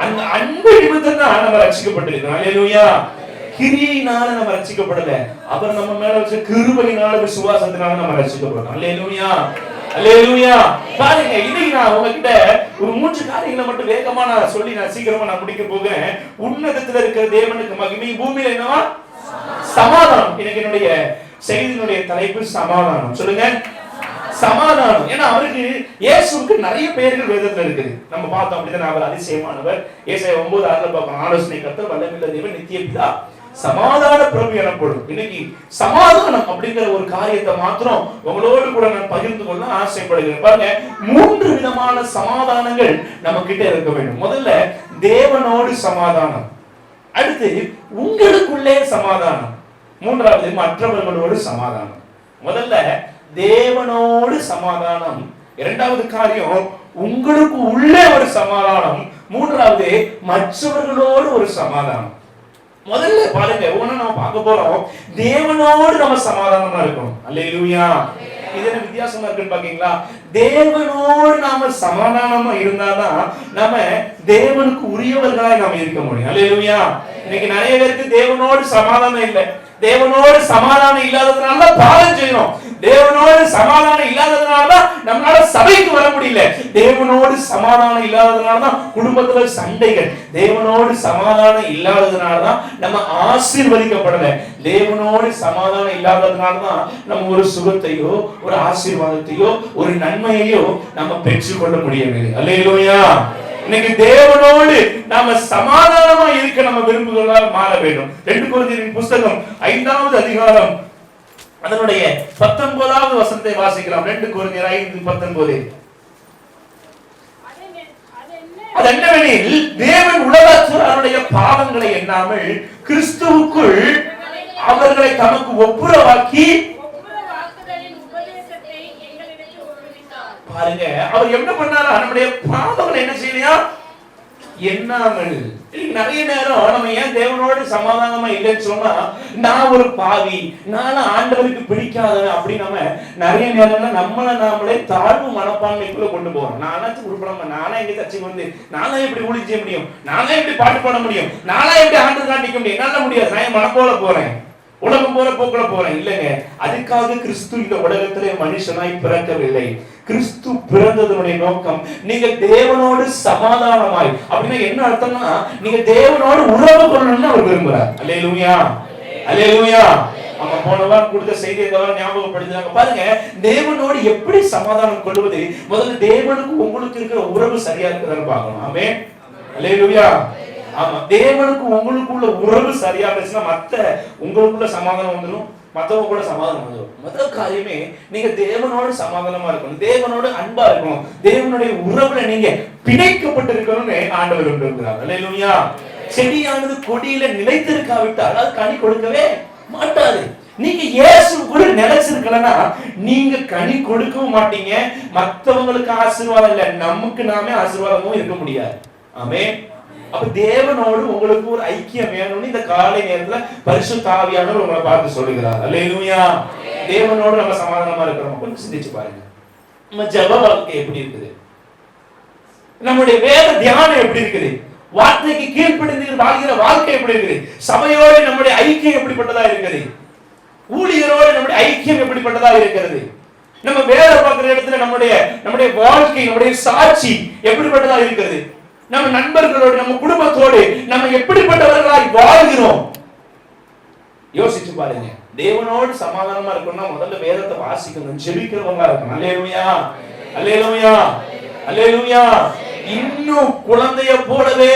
அந்த அன்பு நிமித்தம் தான் நம்ம ரட்சிக்கப்பட்டிருக்கிறோம். அல்லேலூயா. கிரியினால நம்ம ரட்சிக்கப்படல, அவர் நம்ம மேல வச்ச கிருபையினால விசுவாசத்தினால நம்ம ரட்சிக்கப்படணும். அல்லேலூயா, அல்லேலூயா. பாருங்க, இன்னைக்கு நான் உங்ககிட்ட ஒரு 3 காரியங்களை மட்டும் வேகமா நான் சொல்லி நான் சீக்கிரமா நான் முடிக்க போகிறேன். உன்னதத்துல இருக்கிற தேவனுக்கு மகிமை, பூமியில என்னவா? சமாதானம். இன்னைக்கு என்னுடைய செய்தியினுடைய தலைப்பு சமாதானம். சொல்லுங்க, சமாதானம். ஏன்னா அவருக்கு இயேசுவுக்கு நிறைய பெயர்கள் வேதத்துல இருக்குது. நம்ம பார்த்தோம் அப்படிதான், அவர் அதிசயமானவர். ஏசாயா 9:6 பார்ப்போம். ஆலோசனை கர்த்தர், வல்லமையுள்ள தேவன், நித்திய பிதா, சமாதான பிரபு எனப்படும். இன்னைக்கு சமாதானம் அப்படிங்கிற ஒரு காரியத்தை மாத்திரம் உங்களோடு கூட நான் பகிர்ந்து கொள்ள ஆசைப்படுகிறேன். பாருங்க, 3 விதமான சமாதானங்கள் நம்ம கிட்ட இருக்க வேண்டும். முதல்ல தேவனோடு சமாதானம், அடுத்து உங்களுக்குள்ளே சமாதானம், மூன்றாவது மற்றவர்களோடு சமாதானம். முதல்ல தேவனோடு சமாதானம், இரண்டாவது காரியம் உங்களுக்கு உள்ளே ஒரு சமாதானம், மூன்றாவது மற்றவர்களோடு ஒரு சமாதானம். முதல்ல பாருங்க, ஒண்ணு நம்ம பார்க்க போறோம், தேவனோடு நம்ம சமாதானமா இருக்கணும். அல்லேலூயா. இது என்ன வித்தியாசமா இருக்குன்னு பாக்கீங்களா? தேவனோடு நாம சமாதானமா இருந்தாதான் நம்ம தேவனுக்கு உரியவர்களாய் நாம இருக்க முடியும். அல்லேலூயா. இன்னைக்கு நிறைய பேருக்கு தேவனோடு சமாதானம் இல்லை. தேவனோடு சமாதானம் இல்லாததுனால பாவம் செய்யணும். தேவனோடு சமாதானம் இல்லாததுனால நம்மளால சபைக்கு வர முடியல. தேவனோடு சமாதானம் இல்லாததுனால குடும்பத்துல சண்டைகள். தேவனோடு சமாதானம் இல்லாததுனால நம்ம ஆசீர்வதிக்கப்படல. தேவனோடு சமாதானம் இல்லாததுனால நம்ம ஒரு சுகத்தையோ ஒரு ஆசீர்வாதத்தையோ ஒரு நன்மையையோ நம்ம பெற்றுக்கொள்ள முடியவில்லை. அல்லேலூயா. இன்னைக்கு தேவனோடு நாம சமாதானமா இருக்க நம்ம விரும்புகளால் மாற வேண்டும். 2 கொரிந்தியரின் புத்தகம் 5வது அதிகாரம் அதனுடைய 19வது வசனத்தை வாசிக்கலாம். 2 கொரிந்தியர் 5:19. அது என்னவெனில் தேவன் உலகத்தில் அவருடைய பாவங்களை எண்ணாமல் கிறிஸ்துவுக்குள் அவர்களை தமக்கு ஒப்புரவாக்கி பாருங்க, அவர் என்ன பண்ணாரா? நம்முடைய பாவங்களை என்ன செய்யலையா? எண்ணாமல். நிறைய நேரம் நம்ம ஏன் தேவனோடு சமாதானமா இல்லைன்னு சொன்னா, நான் ஒரு பாவி, நானும் ஆண்டவருக்கு பிடிக்காதவன் அப்படி நம்ம நிறைய நேரம்ல நாமளே தாழ்வு மனப்பான்மைக்குள்ள கொண்டு போறோம். நானாச்சும் உருப்படாம, நானா எங்க சர்ச்சைக்கு வந்து நானா எப்படி ஊழியம் செய்ய முடியும், நானா எப்படி பாட்டு பாட முடியும், நானா எப்படி ஆண்டு காட்டிக்க முடியும், என்னால முடியாது, நான் மனம் போல போறேன், உலகம் போல போக்குல போறேன். இல்லைங்க, அதுக்காக கிறிஸ்து இந்த உலகத்திலே மனுஷனாய் பிறக்கவில்லை. கிறிஸ்து பிறந்ததனுடைய நோக்கம் நீங்க தேவனோடு சமாதானமாய். அப்படின்னா என்ன அர்த்தம்னா, நீங்க தேவனோடு உறவு கொள்ளணும்னு அவர் விரும்புறார். அல்லேலூயா, அல்லேலூயா. நம்ம போன வாரம் கொடுத்த செய்தியை ஞாபகப்படுத்துறாங்க பாருங்க. தேவனோடு எப்படி சமாதானம் கொள்வது? முதல்ல தேவனுக்கு உங்களுக்கு இருக்கிற உறவு சரியா இருக்கிறான்னு பார்க்கணும். ஆமென், அல்லேலூயா. ஆமா, தேவனுக்கு உங்களுக்குள்ள உறவு சரியா இருந்துச்சுன்னா மத்த உங்களுக்குள்ள சமாதானம் வந்துடும், மத்தவங்க கூட சமாதானம் வந்துடும். முதல் காரியமே நீங்க தேவனோடு சமாதானமா இருக்கணும், தேவனோடு அன்பா இருக்கணும், தேவனுடைய உறவுல நீங்க பிணைக்கப்பட்டு இருக்கணும்னு ஆண்டவர் விரும்புகிறார். அல்லேலூயா. செடியானது கொடியில நிலைத்திருக்காவிட்டால் அது கனி கொடுக்கவே மாட்டாது. நீங்க இயேசுக்குள்ள நிலைச்சிருக்கலன்னா நீங்க கனி கொடுக்கவும் மாட்டீங்க, மத்தவங்களுக்கு ஆசீர்வாதம் இல்ல, நமக்கு நாமே ஆசீர்வாதமும் இருக்க முடியாது. ஆமென். அப்ப தேவனோடு உங்களுக்கு ஒரு ஐக்கியம் வேணும்னு இந்த காலை நேரத்துல பரிசுத்த ஆவியானவர் உங்களை பார்த்து சொல்லுகிறார். அல்லேலூயா. தேவனோடு நம்ம சமாதானமா இருக்கிறோம். கொஞ்சம் சிந்திச்சு பாருங்க, நம்ம ஜெப வாழ்க்கை எப்படி இருக்குது, நம்முடைய வேத தியானம் எப்படி இருக்குது, வார்த்தைக்கு கீழ்ப்படிந்து வாழ்கிற வாழ்க்கை எப்படி இருக்குது, சபையோடு நம்முடைய ஐக்கியம் எப்படிப்பட்டதா இருக்குது, ஊழியரோடு நம்முடைய ஐக்கியம் எப்படிப்பட்டதா இருக்கிறது, நம்ம வேலை பார்க்கிற இடத்துல நம்முடைய வாழ்க்கை நம்முடைய சாட்சி எப்படிப்பட்டதா இருக்கிறது, நம்ம நண்பர்களோடு நம்ம குடும்பத்தோடு நம்ம எப்படிப்பட்டவர்களாய் வாழ்கிறோம் யோசிச்சு பாருங்க. தேவனோடு சமாதானமா இருக்கணும்னா முதல்ல வேதத்தை வாசிக்கணும், ஜெபிக்கிறவங்களா இருக்கணும். அல்லேலூயா, அல்லேலூயா, அல்லேலூயா. இன்னும் குழந்தைய போலவே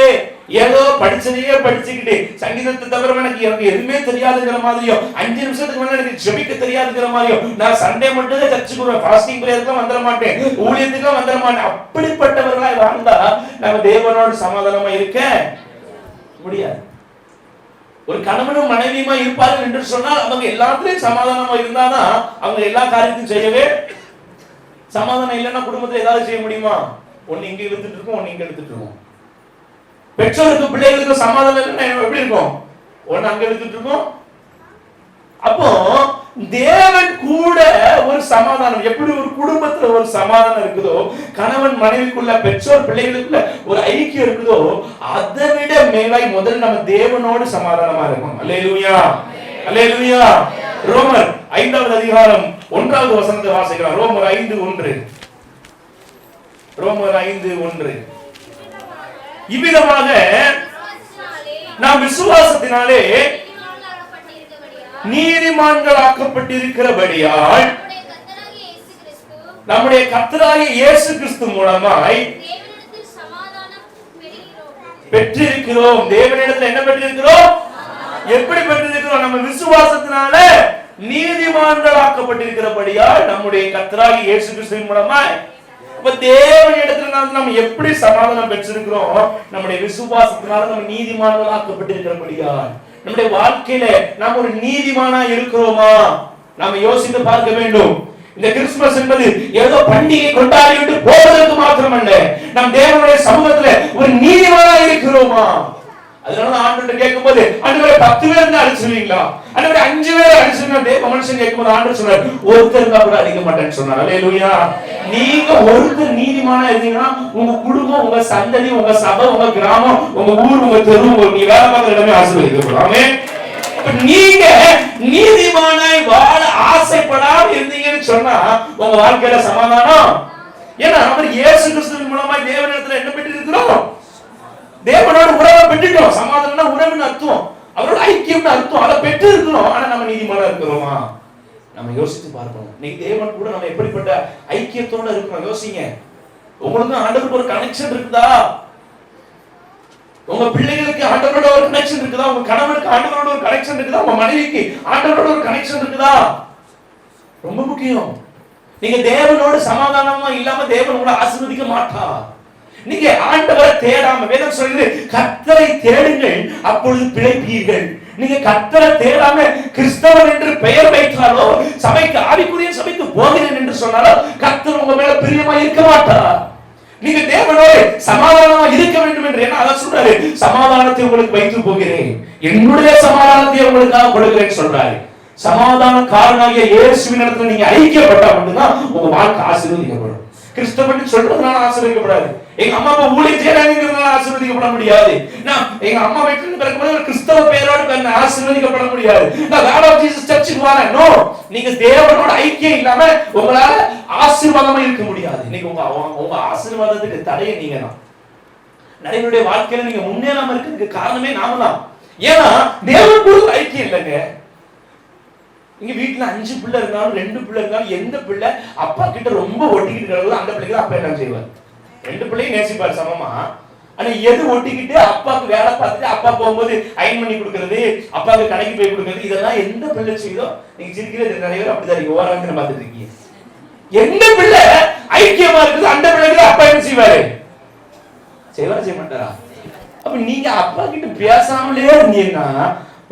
ஏதோ படிச்சதையே படிச்சுக்கிட்டு சங்கீதத்தை தவிர எனக்கு எதுவுமே தெரியாதுங்கிற மாதிரியும், 5 நிமிஷத்துக்கு மேல எனக்கு ஜெபிக்க தெரியாதுங்கிற மாதிரியும், நான் சண்டே மட்டும் தான் சர்ச்சுக்கு வருவேன், ஃபாஸ்டிங் பிரேயருக்கு வந்துட மாட்டேன், ஊழியத்துக்கு வந்துட மாட்டேன், அப்படிப்பட்டவர்களாய் வாழ்ந்தா நம்ம தேவனோடு சமாதானமா இருக்க முடியாது. ஒரு கணவனும் மனைவியுமா இருப்பார்கள் என்று சொன்னால் அவங்க எல்லாத்துலயும் சமாதானமா இருந்தாதான் அவங்க எல்லா காரியத்தையும் செய்யவே. சமாதானம் இல்லைன்னா குடும்பத்துல ஏதாவது செய்ய முடியுமா? ஒன்னு இங்க இழுத்துட்டு இருக்கும், ஒன்னு இங்க எடுத்துட்டு இருக்கும். பெற்றோருக்கு பிள்ளைகளுக்கு சமாதானம் இல்லைன்னா எப்படி இருக்கும்? ஒன்னு அங்க எடுத்துட்டு இருக்கும். அப்போ தேவன் கூட ஒரு சமாதானம், எப்படி ஒரு குடும்பத்துல ஒரு சமாதானம் இருக்குதோ, கணவன் மனைவிக்குள்ள பெற்றோர் பிள்ளைகளுக்குள்ள ஒரு ஐக்கியம் இருக்குதோ, அதை விட மேலாய் முதல்ல நம்ம தேவனோடு சமாதானமா இருக்கணும். அல்லேலூயா, அல்லேலூயா. ரோமர் 5வது அதிகாரம் 1வது வசனத்தை வாசிக்கலாம். ரோமர் 5:1. ரோமர் 5:1. இவ்விதமாக நாம் விசுவாசத்தினாலே நீதிமான்கள் ஆக்கப்பட்டிருக்கிறபடியால் நம்முடைய கர்த்தராகிய இயேசு கிறிஸ்து மூலமாய் பெற்றிருக்கிறோம். தேவனிடத்தில் என்ன பெற்றிருக்கிறோம்? எப்படி பெற்றிருக்கிறோம்? நம்ம விசுவாசத்தினால நீதிமான்கள் ஆக்கப்பட்டிருக்கிறபடியால் நம்முடைய கர்த்தராகிய இயேசு கிறிஸ்துவின் மூலமாய். அப்ப தேவனிடத்துல நம்ம எப்படி சமாதானம் பெற்றிருக்கிறோம்? நம்முடைய விசுவாசத்தினால நம்ம நீதிமான்கள் ஆக்கப்பட்டிருக்கிறபடியால். நம்முடைய வாழ்க்கையில நாம் ஒரு நீதிமானா இருக்கிறோமா? நாம யோசித்து பார்க்க வேண்டும். இந்த கிறிஸ்துமஸ் என்பது ஏதோ பண்டிகை கொண்டாடிவிட்டு போவதற்கு மாத்திரமல்ல, நம் தேவனுடைய சமூகத்துல ஒரு நீதிமானா இருக்கிறோமா? அதனால ஆண்டவர்கிட்ட கேட்கும்போது, ஆண்டவரே 10 பேர் இருந்தா அடிச்சுவீங்களா, ஆண்டவரே 5 பேர் அடிச்சுவீங்களா? தேவ மனுஷன் கேட்கும்போது ஆண்டவர் சொன்னார், ஒருத்தர் இருந்தா கூட அடிக்க மாட்டேன்னு சொன்னார். அல்லேலூயா. நீங்க ஒருத்தர் நீதிமானா இருந்தீங்கன்னா உங்க குடும்பம், உங்க சந்ததி, உங்க சபை, உங்க கிராமம், உங்க ஊர், உங்க தெரு, நீ வேலை பார்க்கிற இடமே ஆசீர்வதிக்கப்படும். ஆமென். நீங்க நீதிமானாய் வாழ ஆசைப்படாம இருந்தீங்கன்னு சொன்னா உங்க வாழ்க்கையில சமாதானம். ஏன்னா அவர் இயேசு கிறிஸ்துவின் மூலமாய் தேவனிடத்துல என்ன பெற்றிருக்கிறோம்? தேவனோட உறவை பெற்றுட்டோம். சமாதானம்னா உறவுன்னு அர்த்தம், அவரோட ஐக்கியம்னு அர்த்தம். அதை பெற்று இருக்கிறோம். ஆனா நம்ம நீதிமானா இருக்கிறோமா? நம்ம யோசித்து பார்க்கணும். இன்னைக்கு தேவன் கூட நம்ம எப்படிப்பட்ட ஐக்கியத்தோட இருக்கிறோம் யோசிங்க. உங்களுக்கு ஆண்டவருக்கு ஒரு கனெக்ஷன் இருக்குதா? உங்க பிள்ளைகளுக்கு ஆண்டவரோட ஒரு கனெக்ஷன் இருக்குதா? உங்க கணவனுக்கு ஆண்டவரோட ஒரு கனெக்ஷன் இருக்குதா? உங்க மனைவிக்கு ஆண்டவரோட ஒரு கனெக்ஷன் இருக்குதா? ரொம்ப முக்கியம். நீங்க தேவனோடு சமாதானமா இல்லாம தேவன் உங்களை ஆசீர்வதிக்க மாட்டார். நீங்க ஆண்டவரை தேடாம, வேதம் சொல்லுது கர்த்தரை தேடுங்கள் அப்பொழுது பிழைப்பீர்கள். நீங்க கர்த்தரை தேடாம கிறிஸ்தவன் என்று பெயர் வைத்தாலோ, சபைக்கு ஆவிக்குரிய சபைக்கு போகிறேன் என்று சொன்னாலோ கர்த்தர் உங்க மேல பிரியமா இருக்க மாட்டார். நீங்க தேவனோடு சமாதானமா இருக்க வேண்டும் என்று, என்ன அத சொல்றாரு, சமாதானத்தை உங்களுக்கு வைத்து போகிறேன், என்னுடைய சமாதானத்தை உங்களுக்காக கொடுக்கிறேன்னு சொல்றாரு. சமாதான காரணாகிய இயேசுவின் இடத்துல நீங்க ஐக்கியப்பட்டா மட்டும்தான் உங்க வாழ்க்கை ஆசீர்வதிக்கப்படும். கிறிஸ்தவன் சொல்றதுனால ஆசீர்வதிக்கப்படாது. எங்க அம்மா அப்பா ஊழியம் செய்யறாங்கிறதுனால ஆசீர்வதிக்கப்பட முடியாது. நான் எங்க அம்மா வீட்டுல பிறக்கும்போது ஒரு கிறிஸ்தவ பெயரோடு ஆசீர்வதிக்கப்பட முடியாது. நான் God of Jesus சர்ச்சுக்கு வரேன். நோ, நீங்க தேவனோட ஐக்கியம் இல்லாம உங்களால ஆசீர்வாதமா இருக்க முடியாது. இன்னைக்கு உங்க ஆசீர்வாதத்துக்கு தடையை நீங்க தான். நிறைய வாழ்க்கையில நீங்க முன்னேறாம இருக்கிறதுக்கு காரணமே நாம தான். ஏன்னா தேவன் கூட ஐக்கியம் இல்லைங்க. இங்க வீட்டுல 5 பிள்ளை இருந்தாலும் 2 பிள்ளை இருந்தாலும் எந்த பிள்ளை அப்பா கிட்ட ரொம்ப ஒட்டிக்கிட்டு இருக்கிறதோ அந்த பிள்ளைக்கு அப்பா என்ன செய்வார்? 2 பிள்ளையும் நேசிப்பார் சமமா. ஆனா எது ஒட்டிக்கிட்டு அப்பாவுக்கு வேலை பார்த்துட்டு அப்பா போகும்போது அயன் பண்ணி கொடுக்கறது, அப்பாவுக்கு கடைக்கு போய் கொடுக்கறது, இதெல்லாம் எந்த பிள்ளை செய்தோ? நீங்க சிரிக்கிறது நிறைய பேர் அப்படிதான் ஓராங்க பார்த்துட்டு இருக்கீங்க. எந்த பிள்ளை ஐக்கியமா இருக்குது அந்த பிள்ளைக்கு அப்பா என்ன செய்வாரு? செய்வாரா செய்ய மாட்டாரா? அப்ப நீங்க அப்பா கிட்ட பேசாமலே இருந்தீங்கன்னா,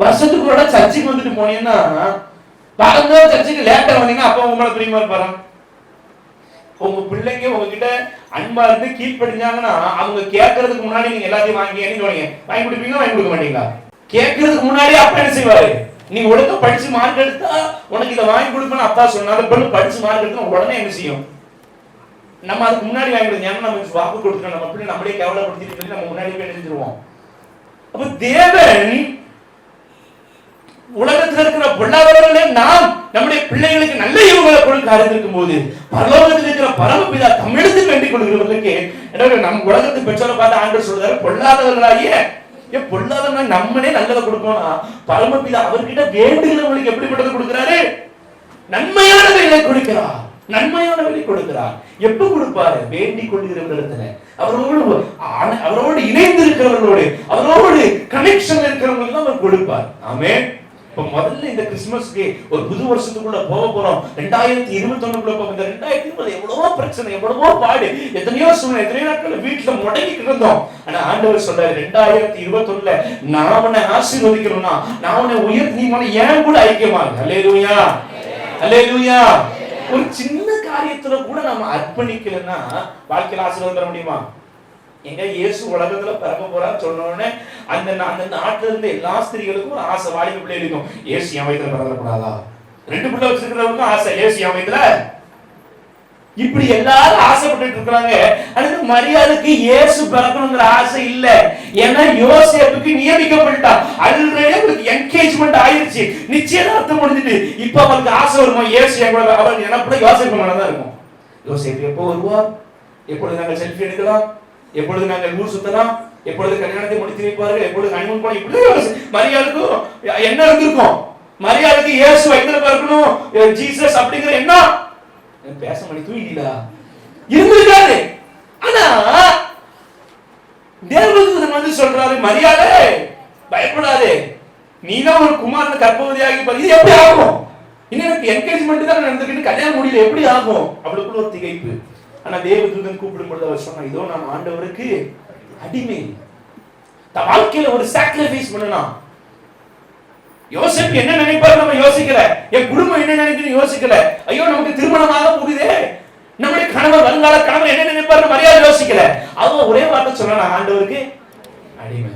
வருஷத்துக்கு ஒரு சர்ச்சைக்கு வந்துட்டு போனீங்கன்னா, பாருங்க சர்ச்சைக்கு லேட்டா வந்தீங்கன்னா அப்பா உங்களை பிரியமா இருப்பாரா? உங்க பிள்ளைங்க உங்ககிட்ட அன்பா இருந்து கீழ்ப்படிஞ்சாங்கன்னா அவங்க கேட்கறதுக்கு முன்னாடி நீங்க எல்லாத்தையும் வாங்கி வாங்கி கொடுப்பீங்களா, வாங்கி கொடுக்க மாட்டீங்களா? கேட்கறதுக்கு முன்னாடி அப்பா என்ன செய்வாரு? நீங்க ஒழுங்கா படிச்சு மார்க் எடுத்தா உனக்கு இதை வாங்கி கொடுப்பேன்னு அப்பா சொன்னாலும் பொண்ணு படிச்சு மார்க் எடுத்தா உடனே என்ன செய்யும்? நம்ம அதுக்கு முன்னாடி வாங்கி கொடுங்க. ஏன்னா நம்ம வாக்கு கொடுத்துருக்கோம், நம்ம பிள்ளை நம்மளே கேவலப்படுத்திட்டு சொல்லி நம்ம முன்னாடி போய் நினைச்சிருவோம். அப்ப தேவன் உலகத்தில் இருக்கிற பொல்லாதவர்களே நாம் நம்முடைய பிள்ளைகளுக்கு நல்ல ஈவுகளை கொடுக்க அறிந்திருக்கும் போது பரலோகத்தில் இருக்கிற பரமபிதா தமிழத்துக்கு வேண்டிக் கொள்கிறவர்களுக்கு நம்ம உலகத்து பெற்றோரை பார்த்து ஆண்டவர் சொல்றாரு, பொல்லாதவர்களாகிய பொல்லாதவங்க நம்மளே நல்லதை கொடுப்போம்னா பரமபிதா அவர்கிட்ட வேண்டுகிறவங்களுக்கு எப்படிப்பட்டது கொடுக்கிறாரு? நன்மையானவைகளை கொடுக்கிறார். நன்மையானவர்களை கொடுக்கிறார். எப்ப கொடுப்பாரு? வேண்டிக் கொள்கிறவர்களிடத்துல, அவரோடு இணைந்து இருக்கிறவர்களோடு, அவரோடு கனெக்ஷன் இருக்கிறவங்களுக்கு தான் அவர் கொடுப்பார். ஆமென். இப்ப முதல்ல இந்த கிறிஸ்துமஸ்க்கு ஒரு புது வருஷத்துக்குள்ள போக போறோம். 2021 போக. இந்த 2020 எவ்வளவோ பிரச்சனை, எவ்வளவோ பாடு, எத்தனையோ சூழ்நிலை, எத்தனையோ நாட்கள் வீட்டுல முடங்கிட்டு இருந்தோம். ஆனா ஆண்டவர் சொல்றாரு 2021 நான் உன்னை ஆசீர்வதிக்கணும்னா, நான் உன்னை உயர்த்தி நீ ஏன் கூட ஐக்கியமாக. அல்லேலூயா, அல்லேலூயா. ஒரு சின்ன காரியத்துல கூட நம்ம அர்ப்பணிக்கலன்னா வாழ்க்கையில ஆசீர்வாதம் பெற முடியுமா? எங்க இயேசு உலகத்துல பிறக்க போறான்னு சொன்ன உடனே அந்த நாட்டுல இருந்த எல்லா ஸ்திரீகளுக்கும் ஒரு ஆசை, வாலிப பிள்ளை இருக்கும், இயேசு என் வயித்துல பிறக்கக்கூடாதா? 2 பிள்ளை வச்சிருக்கிறவங்களுக்கும் ஆசை, இயேசு என் வயித்துல. இப்படி எல்லாரும் ஆசைப்பட்டு இருக்காங்க. அதுக்கு மரியாதைக்கு இயேசு பிறக்கணுங்கிற ஆசை இல்ல. ஏன்னா யோசேப்புக்கு நியமிக்கப்பட்டா, ஆல்ரெடி அவருக்கு என்கேஜ்மெண்ட் ஆயிருச்சு, நிச்சயதார்த்தம் முடிஞ்சிட்டு. இப்ப அவருக்கு ஆசை வருமா? இயேசு என் கூட, அவர் எனக்குள்ள யோசேப்பு மேலதான் இருக்கும். யோசேப்பு எப்போ வருவார்? எப்பொழுது நாங்கள் செல்ஃபி எடுக்கலாம்? எப்பொழுது நாங்கள் ஊர் சுத்தலாம்? எப்பொழுது கல்யாணத்தை முடித்து வைப்பார்கள்? எப்பொழுது ஹனிமூன் போன? இப்படி மரியாதைக்கும் என்ன இருந்திருக்கும்? மரியாதைக்கு இயேசு வயித்துல பிறக்கணும், ஜீசஸ் அப்படிங்கிற என்ன பேச மணி தூங்கிடா இருந்திருக்காரு. ஆனா தேவதூதன் வந்து சொல்றாரு, மரியாதை பயப்படாதே, நீதான் ஒரு குமாரன் கர்ப்பவதியாகி பாரு. இது எப்படி ஆகும்? இன்னும் எனக்கு என்கேஜ்மெண்ட் தான் நடந்துக்கிட்டு கல்யாணம் முடியல, எப்படி ஆகும்? அவளுக்குள்ள ஒரு திகைப்பு. ஆனா தேவதூதன் கூப்பிடும் பொழுது அவர் சொன்னா, இதோ நாம் ஆண்டவருக்கு அடிமை. தன் வாழ்க்கையில ஒரு சாக்ரிஃபைஸ் பண்ணலாம். யோசிப்பு என்ன நினைப்பாரு நம்ம யோசிக்கல. என் குடும்பம் என்ன நினைக்குன்னு யோசிக்கல. ஐயோ நமக்கு திருமணமாக போகுதே, நம்முடைய கணவர், வருங்கால கணவர் என்ன நினைப்பாரு மரியாதை யோசிக்கல. அவன் ஒரே வார்த்தை சொன்னா, நான் ஆண்டவருக்கு அடிமை,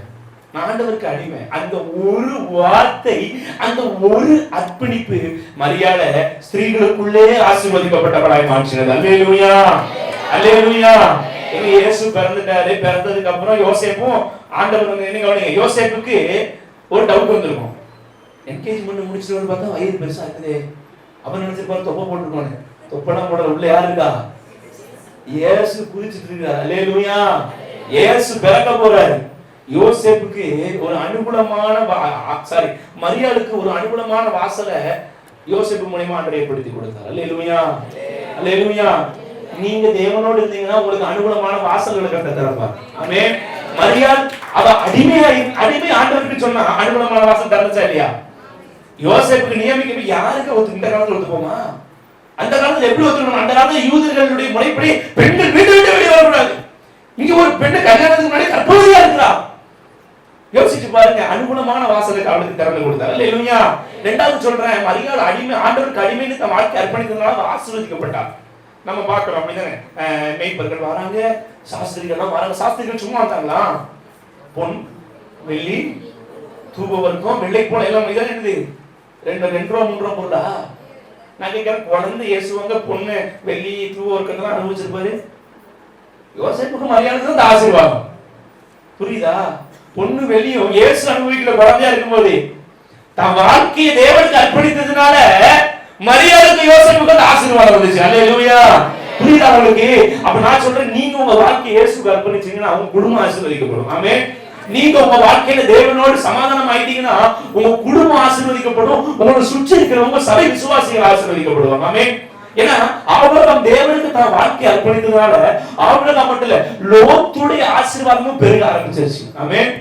நான் ஆண்டவருக்கு அடிமை. அந்த ஒரு வார்த்தை, அந்த ஒரு அர்ப்பணிப்பு மரியாதை ஸ்திரீகளுக்குள்ளே ஆசீர்வதிக்கப்பட்டவளாய் மாற்றினது. அல்லேலூயா, அல்லேலூயா. இயேசு பிறந்துட்டாரு. பிறந்ததுக்கு அப்புறம் யோசேப்பும் ஆண்டவர் என்ன கவனிங்க, யோசேப்புக்கு ஒரு டவுட் வந்திருக்கும். என்கேஜ்மெண்ட் முடிச்சிட்டு பார்த்தா வயிறு பெருசா இருக்குது. அவன் நினைச்சிருப்பாரு தொப்பை போட்டுருக்கானு. தொப்பெல்லாம் போட உள்ள யாரு இருக்கா? இயேசு குதிச்சிட்டு இருக்காரு. அல்லேலூயா. இயேசு பிறக்க போறாரு. யோசேப்புக்கு ஒரு அனுகூலமான மரியாளுக்கு ஒரு அனுகூலமான வாசலை யோசேப்பு மூலமா ஆண்டவர் ஏற்படுத்தி கொடுத்தார். அல்லேலூயா, அல்லேலூயா. நீங்க தேவனோடு இருந்தீங்கன்னா உங்களுக்கு அனுகூலமான வாசல்களை கட்ட திறப்பார். ஆமென். மரியாள் அவ அடிமை ஆண்டவருக்கு சொன்னா அனுகூலமான வாசல் திறந்துச்சா இல்லையா? யோசேப்புக்கு நியமிக்க யாருக்கு ஒத்து, இந்த காலத்துல ஒத்து போமா? அந்த காலத்துல எப்படி ஒத்துக்கணும்? அந்த காலத்துல யூதர்களுடைய முறைப்படி பெண்கள் வீட்டை விட்டு வெளியே வரக்கூடாது. இங்க ஒரு பெண்ணு கல்யாணத்துக்கு முன்னாடி கர்ப்பவதியா இருக்கிறா. யோசிச்சு பாருங்க, அனுகுணமான வாசலுக்கு அவளுக்கு திறந்து கொடுத்தார். அல்லேலூயா. ரெண்டாவது சொல்றேன், மரியாள் அடிமை, ஆண்டவருக்கு அடிமைன்னு தன் வாழ்க்கை அர்ப்பணித்ததுனால ஆசீர்வதிக்கப்பட்டார். நம்ம பார்க்கிறோம் அப்படிதானே. மேய்ப்பர்கள் வராங்க, சாஸ்திரிகள் வராங்க. சாஸ்திரிகள் சும்மா வந்தாங்களா? பொன் வெள்ளி தூபவர்க்கம் வெள்ளை போல எல்லாம் இதான் என்னது 2 ரூபா 3 ரூபா பொருளா? நான் கேட்கிறேன், குழந்தை இயேசுவாங்க பொண்ணு வெள்ளி தூபவர்க்கெல்லாம் அனுபவிச்சிருப்பாரு. யோசேப்புக்கு மரியாதை தான் ஆசீர்வாதம். புரியுதா? பொண்ணு வெளியும் இயேசு அனுபவிக்கிற குழந்தையா இருக்கும்போது தன் வாழ்க்கையை தேவனுக்கு அர்ப்பணித்ததுனால மரியாதைக்கு யோசேப்புக்கு ஆசீர்வாதம் வந்துச்சு. அல்லேலூயா. புரியுதா உங்களுக்கு? அப்ப நான் சொல்றேன், நீங்க உங்க வாழ்க்கையை இயேசுக்கு அர்ப்பணிச்சீங்கன்னா உங்க குடும்பம் ஆசீர்வதிக்கப்படும். ஆமென். நீங்க உங்க வாழ்க்கையில தேவனோடு சமாதானம் ஆயிட்டீங்கன்னா உங்க குடும்பம் ஆசீர்வதிக்கப்படும். உங்களை சுற்றி இருக்கிறவங்க சபை விசுவாசிகள் ஆசீர்வதிக்கப்படுவாங்க. ஆமென். ஏன்னா ஆபிரகாம் தேவனுக்கு தான் வாழ்க்கை அர்ப்பணித்ததுனால ஆபிரகாம் மட்டும் இல்ல, லோத்துடைய ஆசீர்வாதமும் பெருக ஆரம்பிச்சிருச்சு. ஆமென்.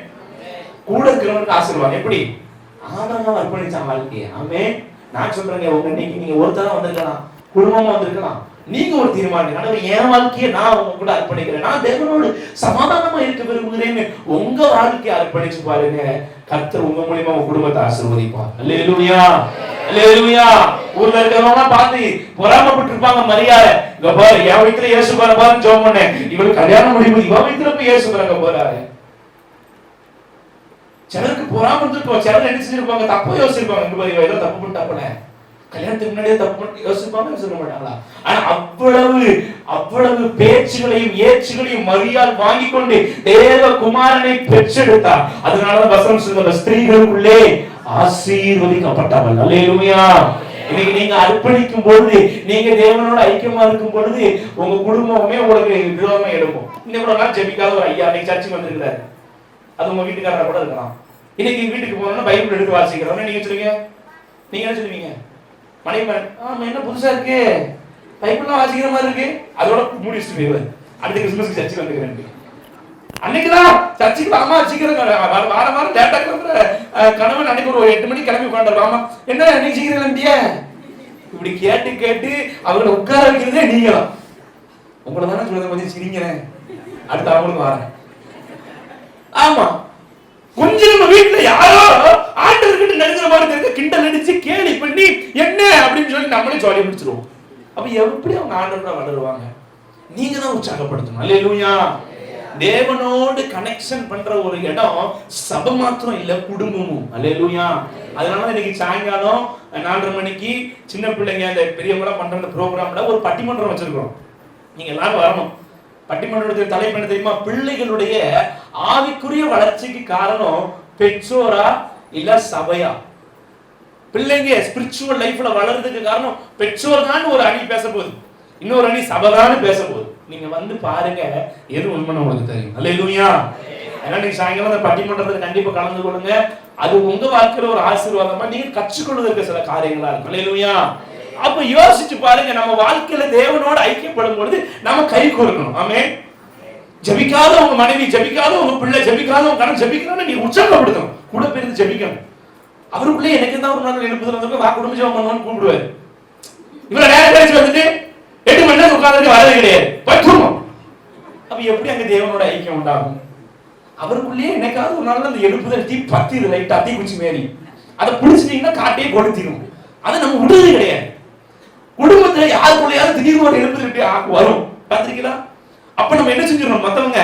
கூட இருக்கிறவனுக்கு ஆசீர்வாதம் எப்படி? ஆபிரகாம் அர்ப்பணிச்சான் வாழ்க்கையை. ஆமென். நான் சொல்றேங்க, உங்க இன்னைக்கு நீங்க ஒருத்தரா வந்திருக்கலாம், குடும்பமா வந்திருக்கலாம். நீங்க ஒரு தீர்மானம், ஆண்டவரே என் வாழ்க்கையை நான் உங்க கூட அர்ப்பணிக்கிறேன், நான் தேவனோடு சமாதானமா இருக்க விரும்புகிறேன்னு உங்க வாழ்க்கையை அர்ப்பணிச்சு பாருங்க. கர்த்தர் உங்க மூலமா உங்க குடும்பத்தை ஆசீர்வதிப்பார். அல்லேலூயா. அல்லேலூயா. ஊர்ல இருக்கிறவங்க பார்த்து பொறாமப்பட்டு இருப்பாங்க. மரியாதை இங்க பாரு, என் வீட்டுல இயேசு பாருன்னு ஜெபம் பண்ணேன், இவளுக்கு கல்யாணம் முடிவு, இவன் வீட்டுல போய் இயேசு பாருங்க போறாரு. சிலருக்கு பொறாம இருந்துருப்போம், சிலர் என்ன செஞ்சிருப்பாங்க, தப்பு யோசிச்சிருப்பாங்க. இங்க பாரு, ஏதோ தப்பு பண்ணிட்டாப்பல, கல்யாணத்துக்கு முன்னாடியே தப்பு பண்ணி யோசிப்பாங்க, யோசிக்க மாட்டாங்களா? ஆனா அவ்வளவு பேச்சுகளையும் ஏச்சுகளையும் மரியாள் வாங்கி கொண்டு தேவகுமாரனை பெற்றெடுத்தார். அதனாலதான் வசனம் சொல்ற ஸ்திரீகளுக்குள்ளே ஆசீர்வதிக்கப்பட்டவள். அல்லேலூயா. இன்னைக்கு நீங்க அர்ப்பணிக்கும் பொழுது, நீங்க தேவனோட ஐக்கியமா இருக்கும் பொழுது உங்க குடும்பமே உங்களுக்கு விரோதமா எடுக்கும். இன்னைக்கு நாள் ஜெபிக்காத ஒரு ஐயா இன்னைக்கு சர்ச்சுக்கு வந்திருக்கிறாரு, அது உங்க வீட்டுக்காரரா கூட இருக்கலாம். இன்னைக்கு வீட்டுக்கு போனோம்னா பைபிள் எடுத்து வாசிக்கிறோம். நீங்க சொல்லுவீங்க, நீங்க என்ன சொல்லுவீங்க? மனைவன் ஆமா என்ன புதுசா இருக்கு, பைபிள்லாம் வாசிக்கிற மாதிரி இருக்கு, அதோட முடிச்சுட்டு போயிடுவாரு. அடுத்த கிறிஸ்துமஸ்க்கு சர்ச்சுக்கு வந்துக்கிறேன். அன்னைக்குதான் சர்ச்சுக்கு அம்மா சீக்கிரம் வாரம் டேட்டா கிளம்புற கணவன் அன்னைக்கு ஒரு 8 மணிக்கு கிளம்பி உட்காந்துருவாங்க. அம்மா என்ன நீ சீக்கிரம் கிளம்பிய? இப்படி கேட்டு கேட்டு அவர்களை உட்கார வைக்கிறதே நீங்களாம். உங்களை தானே சொல்லுங்க, கொஞ்சம் சிரிங்கிறேன், அடுத்து அவங்களுக்கு வரேன். ஆமா, கொஞ்சம் நம்ம வீட்டுல யாரோ ஆண்டவர்கிட்ட நடுங்கிற மாதிரி இருக்க கிண்டல் அடிச்சு கேலி பண்ணி என்ன அப்படின்னு சொல்லி நம்மளே ஜாலியா முடிச்சிருவோம். அப்ப எப்படி அவங்க ஆண்டவரை வளருவாங்க? நீங்க தான் உற்சாகப்படுத்தணும். அல்லேலூயா. தேவனோடு கனெக்ஷன் பண்ற ஒரு இடம் சபை மாத்திரம் இல்ல, குடும்பமும். அல்லேலூயா. அதனால இன்னைக்கு சாயங்காலம் 4:30 மணிக்கு சின்ன பிள்ளைங்க அந்த பெரியவங்களா பண்ற ப்ரோக்ராம்ல ஒரு பட்டிமன்றம் வச்சிருக்கிறோம். நீங்க எல்லாரும் வரணும். பட்டிமன்றத்துடைய தலைப்பு என்ன தெரியுமா? பிள்ளைகளுடைய ஆவிக்குரிய வளர்ச்சிக்கு காரணம் பெற்றோரா இல்ல சபையா? பிள்ளைங்க ஸ்பிரிச்சுவல் லைஃப்ல வளர்றதுக்கு காரணம் பெற்றோர் தான் ஒரு அணி பேச போகுது, இன்னொரு அணி சபைதான் பேச போகுது. நீங்க வந்து பாருங்க, எது உண்மைன்னு உங்களுக்கு தெரியும். அல்லேலூயா. அதனால நீங்க சாயங்காலம் அந்த பட்டிமன்றத்துல கண்டிப்பா கலந்து கொள்ளுங்க. அது உங்க வாழ்க்கையில ஒரு ஆசீர்வாதமா நீங்க கற்றுக்கொள்வதற்கு சில காரியங்களா இருக்கும். அல்லேலூயா. அப்ப யோசிச்சு பாருங்க, நம்ம வாழ்க்கையில தேவனோட ஐக்கியப்படும் பொழுது நம்ம கை கோர்க்கணும். ஆமென். ஜெபிக்காத உங்க மனைவி, ஜெபிக்காத உங்க பிள்ளை, ஜெபிக்காத உங்க கணவன் ஜெபிக்கணும்னு நீ உற்சாகப்படுத்தணும், கூட பேருந்து ஜெபிக்கணும். அவருக்குள்ளே எனக்கு தான் ஒரு நாள் எழுப்புதல் வந்திருக்கு, வா குடும்ப ஜெபம் பண்ணுவான்னு கூப்பிடுவாரு. இவ்வளவு நேரம் கழிச்சு வந்துட்டு 8 மணி நேரம் உட்கார்ந்து வரவே கிடையாது, பற்றுமோ. அப்ப எப்படி அங்க தேவனோட ஐக்கியம் உண்டாகும்? அவருக்குள்ளேயே என்னைக்காவது ஒரு நாள் அந்த எழுப்புதல் தீ பத்தி லைட்டா தீ குச்சி மாரி அதை பிடிச்சிட்டீங்கன்னா காட்டையே கொடுத்திடும். அதை நம்ம விடுறது கிடையாது. குடும்பத்துல யாருக்குள்ளையாவது திடீர்னு ஒரு எழுப்புதல் வரும், பார்த்திருக்கீங்களா? அப்ப நம்ம என்ன செஞ்சிடணும்? மத்தவங்க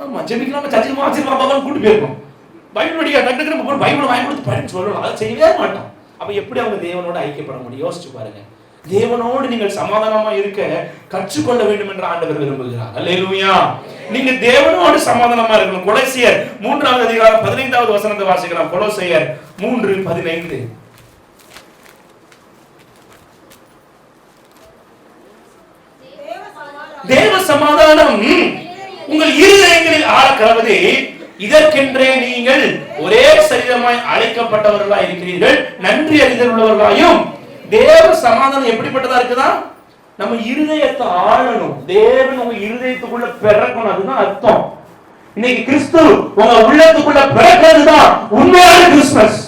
ஆமா ஜெபிக்கலாம், சர்ச்சுக்கு வாசிக்கலாம், பாப்பான்னு கூட்டு போயிருக்கோம். பைபிள் படிக்க டக்கு பைபிள் வாங்கி கொடுத்து படிச்சு சொல்லணும், அதை செய்யவே மாட்டோம். அப்ப எப்படி அவங்க தேவனோட ஐக்கியப்பட முடியும்? யோசிச்சு பாருங்க. தேவனோடு நீங்கள் சமாதானமா இருக்க கற்றுக்கொள்ள வேண்டும் என்று ஆண்டவர் விரும்புகிறார். அல்லேலூயா. நீங்க தேவனோடு சமாதானமா இருக்கணும். கொலோசியர் 3வது அதிகாரம் 15வது வசனத்தை வாசிக்கலாம். கொலோசியர் 3:15. தேவ சமாதானம் உங்கள் இருதயங்களில் ஆள கடவுதே, இதற்கென்றே நீங்கள் ஒரே சரீரமாய் அழைக்கப்பட்டவர்களாய் இருக்கிறீர்கள், நன்றி அறிதல் உள்ளவர்களாயும். தேவ சமாதானம் எப்படிப்பட்டதா இருக்குதா? நம்ம இருதயத்தை ஆளணும். தேவன் உங்க இருதயத்துக்குள்ள பிறக்கணும், அதுதான் அர்த்தம். இன்னைக்கு கிறிஸ்து உங்க உள்ளத்துக்குள்ள பிறக்கிறதுதான் உண்மையான கிறிஸ்துமஸ்.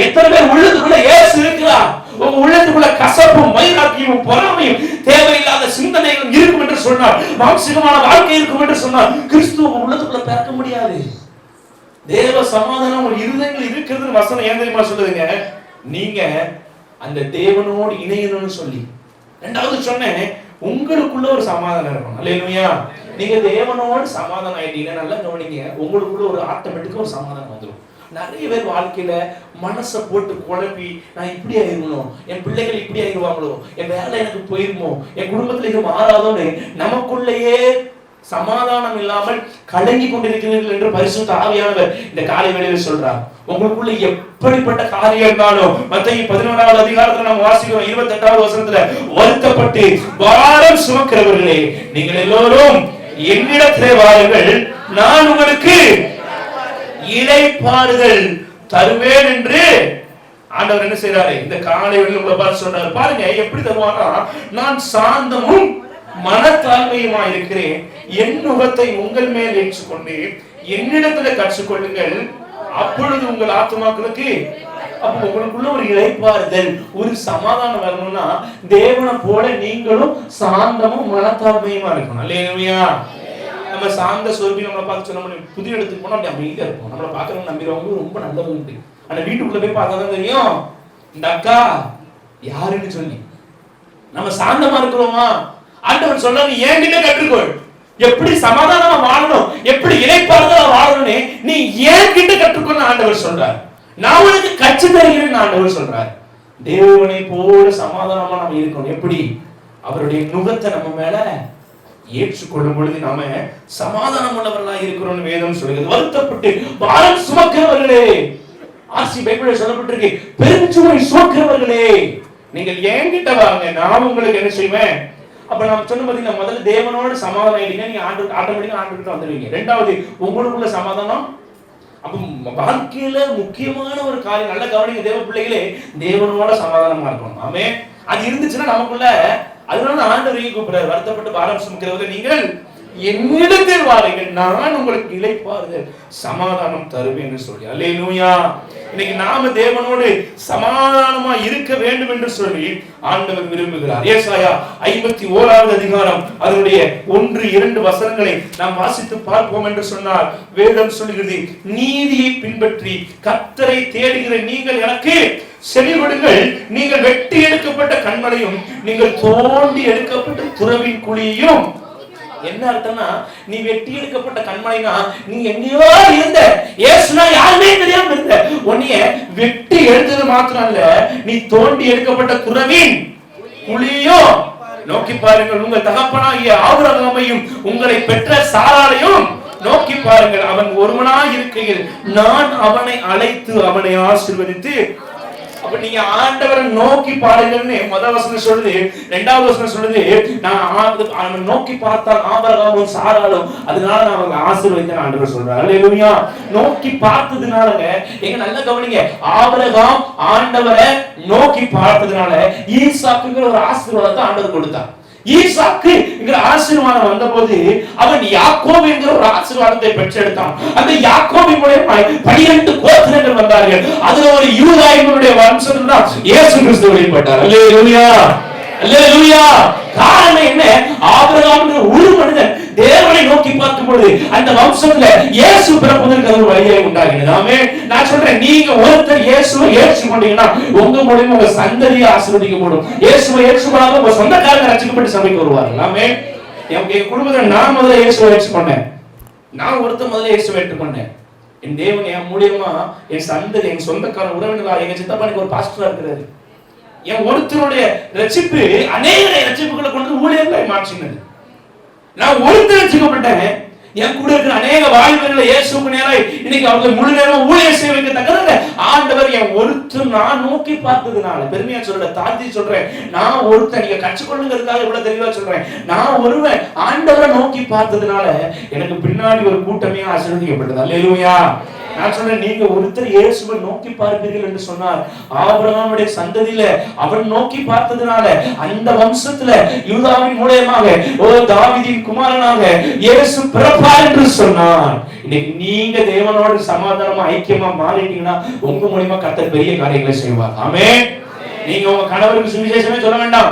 எத்தனை பேர் உள்ளத்துக்குள்ள இயேசு இருக்கிறார்? உங்க உள்ளத்துக்குள்ள கசப்பும் வைராக்கியமும் பொறாமையும் தேவையில்லாத சிந்தனைகளும் இருக்கும் என்று சொன்னார், மாம்சீகமான வாழ்க்கை இருக்கும் என்று சொன்னார். கிறிஸ்துவ உள்ளத்துக்குள்ள பிறக்க முடியாது. தேவ சமாதானம் ஒரு இருதயங்கள் இருக்கிறது வசனம் ஏன் தெரியுமா சொல்லுதுங்க? நீங்க அந்த தேவனோடு இணையணும்னு சொல்லி. ரெண்டாவது சொன்னேன், உங்களுக்குள்ள ஒரு சமாதானம் இருக்கணும். அல்லேலூயா. நீங்க தேவனோடு சமாதானம் ஆயிட்டீங்கன்னா நல்லா கவனிங்க, உங்களுக்குள்ள ஒரு ஆட்டோமேட்டிக்கா ஒரு சமாதானம் வந்துடும். நிறைய பேர் வாழ்க்கையில மனசை போட்டு குழப்பி, நான் இப்படி ஆயிருக்கணும், என் பிள்ளைகள் இப்படி ஆயிடுவாங்களோ, என் வேலை எனக்கு போயிருமோ, என் குடும்பத்துல இது மாறாதோன்னு நமக்குள்ளேயே சமாதானம் இல்லாமல் கலங்கி கொண்டிருக்கிறீர்கள் என்று பரிசுத்த ஆவியானவர் இந்த காலை வேளையில் சொல்றார். உங்களுக்குள்ள எப்படிப்பட்ட காரியம் இருந்தாலும், மத்தேயு 11வது அதிகாரத்துல நம்ம வாசிக்கிறோம் 28வது வசனத்துல, வருத்தப்பட்டு பாரம் சுமக்கிறவர்களே நீங்கள் எல்லோரும் என்னிடத்திலே வாருங்கள், நான் உங்களுக்கு இளைப்பாறுதல் தருவேன் என்று ஆண்டவர் என்ன செய்யறாரு? இந்த காலை வேளையில் உங்களை பார்த்து சொல்றாரு. பாருங்க எப்படி தருவானா, நான் சாந்தமும் மனத்தாழ்மையுமா இருக்கிறேன், என் நுகத்தை உங்கள் மேல் ஏற்றுக்கொண்டு என்னிடத்துல கற்றுக்கொள்ளுங்கள், அப்பொழுது உங்கள் ஆத்துமாக்களுக்கு. அப்ப உங்களுக்குள்ள ஒரு இளைப்பாறுதல், ஒரு சமாதானம் வரணும்னா தேவனை போல நீங்களும் சாந்தமும் மனத்தாழ்மையுமா இருக்கணும். அல்லேலூயா. நம்ம சாந்த சொர்பி நம்மளை பார்த்து சொல்ல முடியும். புதிய இடத்துக்கு போனா அப்படி அமைதியா இருக்கும். நம்மளை பாக்குறவங்க நம்பிடுவாங்க, ரொம்ப நல்லவங்க. ஆனா வீட்டுக்குள்ள போய் பார்த்தாதான் தெரியும் இந்த அக்கா யாருன்னு சொல்லி. நம்ம சாந்தமா இருக்கிறோமா? ஆண்டவர் சொல்றாரு, என்கிட்ட கற்றுக்கொள், எப்படி சமாதானமா வாழணும், எப்படி இளைப்பாறுதலா வாழணும், நீ என்கிட்ட கற்றுக்கொள்ள ஆண்டவர் சொல்றார். நான் உனக்கு கற்று தருகிறேன் ஆண்டவர் சொல்றார். தேவனை போல சமாதானமா நம்ம இருக்கணும். எப்படி? அவருடைய நுகத்தை நம்ம மேல ஏற்றுக்கொள்ளும் பொழுது நாம சமாதானம் உள்ளவர்களா இருக்கிறோம் வேதம் சொல்கிறது. வருத்தப்பட்டு பாரம் சுமக்கிறவர்களே, ஆசி பைபிளில் சொல்லப்பட்டிருக்கு, பெருஞ்சுமை சுமக்கிறவர்களே நீங்கள் என்கிட்ட வாங்க, நான் உங்களுக்கு என்ன செய்வேன். அப்ப நான் சொன்ன பாத்தீங்கன்னா, முதல்ல தேவனோட சமாதானம் ஆயிட்டீங்கன்னா நீங்க ஆட்டோமேட்டிக்கா ஆண்டுகிட்ட வந்துடுவீங்க. ரெண்டாவது உங்களுக்குள்ள சமாதானம். அப்ப வாழ்க்கையில முக்கியமான ஒரு காரியம், நல்ல கவனிங்க தேவ பிள்ளைகளே, தேவனோட சமாதானமா இருக்கணும். ஆமே, அது இருந்துச்சுன்னா நமக்குள்ள. அதனால ஆண்டவரையும் கூப்பிடுறாரு, வருத்தப்பட்டு பாரம் சுமக்கிறவர்கள் நீங்கள் என்னிடத்தில் வாருங்கள், நான் உங்களுக்கு இளைப்பாறுதல் சமாதானம் தருவேன் என்று சொல்லி. அல்லேலூயா. இன்னைக்கு நாம தேவனோடு சமாதானமா இருக்க வேண்டும் என்று சொல்லி ஆண்டவர் விரும்புகிறார். ஏசாயா 51வது அதிகாரம் அதனுடைய 1-2 வசனங்களை நாம் வாசித்து பார்ப்போம் என்று சொன்னார். வேதம் சொல்கிறது, நீதியை பின்பற்றி கர்த்தரை தேடுகிற நீங்கள் எனக்கு செவி கொடுங்கள், நீங்கள் வெட்டி எடுக்கப்பட்ட கண்மலையும் நீங்கள் தோண்டி எடுக்கப்பட்ட துறவின் குழியையும். என்ன அர்த்தம்னா, நீ வெட்டி எடுக்கப்பட்ட கண்மலைனா நீ எங்கேயோ இருந்த, இயேசுனா யாருமே தெரியாம இருந்த, உன்னைய வெட்டி எடுத்தது மாத்திரம் இல்ல, நீ தோண்டி எடுக்கப்பட்ட துறவின் குழியையும் நோக்கி பாருங்கள். உங்கள் தகப்பனாகிய ஆபிரகாமையும் உங்களை பெற்ற சாராளையும் நோக்கி பாருங்கள். அவன் ஒருவனாய் இருக்கையில் நான் அவனை அழைத்து அவனை ஆசீர்வதித்து. அப்ப நீங்க ஆண்டவரை நோக்கி பாருங்கன்னு முதல் வசனம் சொல்லுது. ரெண்டாவது வசனம் சொல்லுது, நான் நோக்கி பார்த்தால் ஆபிரகாமும் சாராளும், அதனால நான் அவங்க ஆசீர்வதித்தேன் ஆண்டவர் சொல்றாரு. அல்லேலூயா. நோக்கி பார்த்ததுனாலங்க, எங்க நல்ல கவனிங்க, ஆபிரகாம் ஆண்டவரை நோக்கி பார்த்ததுனால ஈசாக்குங்கிற ஒரு ஆசீர்வாதத்தை ஆண்டவர் கொடுத்தார். ஈசாக்கு என்கிற ஆசீர்வாதம் வந்தபோது அவன் யாக்கோபு என்கிற ஒரு ஆசீர்வாதத்தை பெற்றெடுத்தான். அந்த யாக்கோபின் மூலமாய் 12 கோத்திரங்கள் வந்தார்கள். அதுல ஒரு யூதாயினுடைய வம்சத்துல தான் இயேசு கிறிஸ்து வெளிப்பட்டார். அல்லேலூயா. அல்லேலூயா. காரணம் என்ன? ஆபிரகாம் ஒரு மனிதன் தேவனை நோக்கி பார்க்கும் பொழுது அந்த வம்சத்துல இயேசு பிறப்பதற்கு ஒரு வழியை உண்டாகினது. ஆமென். நான் சொல்றேன், நீங்க ஒருத்தர் இயேசுவை ஏற்றுக்கொண்டீங்கன்னா உங்க மூலமா உங்க சந்ததியை ஆசீர்வதிக்கப்படும். இயேசுவை ஏற்றுக்கொள்ளாம உங்க சொந்தக்காரங்க ரட்சிக்கப்பட்டு சபைக்கு வருவார்கள். ஆமென். என் குடும்பத்துல நான் முதல்ல இயேசுவை ஏற்றுக்கொண்டேன். நான் ஒருத்தர் முதல்ல இயேசுவை ஏற்றுக்கொண்டேன். என் தேவன் என் மூலியமா என் சந்ததி, என் சொந்தக்காரன், உறவினர்களா, எங்க சித்தப்பானுக்கு ஒரு பாஸ்டரா இருக்கிறாரு. என் ஒருத்தருடைய ரட்சிப்பு அநேக ரட்சிப்புகளை கொண்டு ஊழியர்களை மாற்றினது. நான் ஒருத்தர் ரட்சிக்கப்பட்டேன். என் கூட இருக்கிற அநேக வாழ்வுகளை இயேசுவுக்கு நேராய் இன்னைக்கு அவங்க முழு நேரமா ஊழியர் செய்ய வைக்கத்தக்கதாக ஆண்டவர் என் ஒருத்தர் நான் நோக்கி பார்த்ததுனால, பெருமையா சொல்ற, தாழ்த்தி சொல்றேன், நான் ஒருத்தர், நீங்க கற்றுக்கொள்ளுங்கிறதுக்காக இவ்வளவு தெளிவா சொல்றேன், நான் ஒருவன் ஆண்டவரை நோக்கி பார்த்ததுனால எனக்கு பின்னாடி ஒரு கூட்டமே ஆசீர்வதிக்கப்பட்டது. அல்லேலூயா. நான் சொல்றேன், நீங்க ஒருத்தர் இயேசுவை நோக்கி பார்ப்பீர்கள் என்று சொன்னார். ஆபிரகாமுடைய சந்ததியில அவன் நோக்கி பார்த்ததுனால அந்த வம்சத்துல யூதாவின் மூலமாக தாவீதின் குமாரனாக இயேசு பிறப்பார் என்று சொன்னார். இன்னைக்கு நீங்க தேவனோடு சமாதானமா ஐக்கியமா மாறிட்டீங்கன்னா உங்க மூலமா கர்த்தர் பெரிய காரியங்களை செய்வார். ஆமென். நீங்க உங்க கணவருக்கு சுவிசேஷமே சொல்ல வேண்டாம்.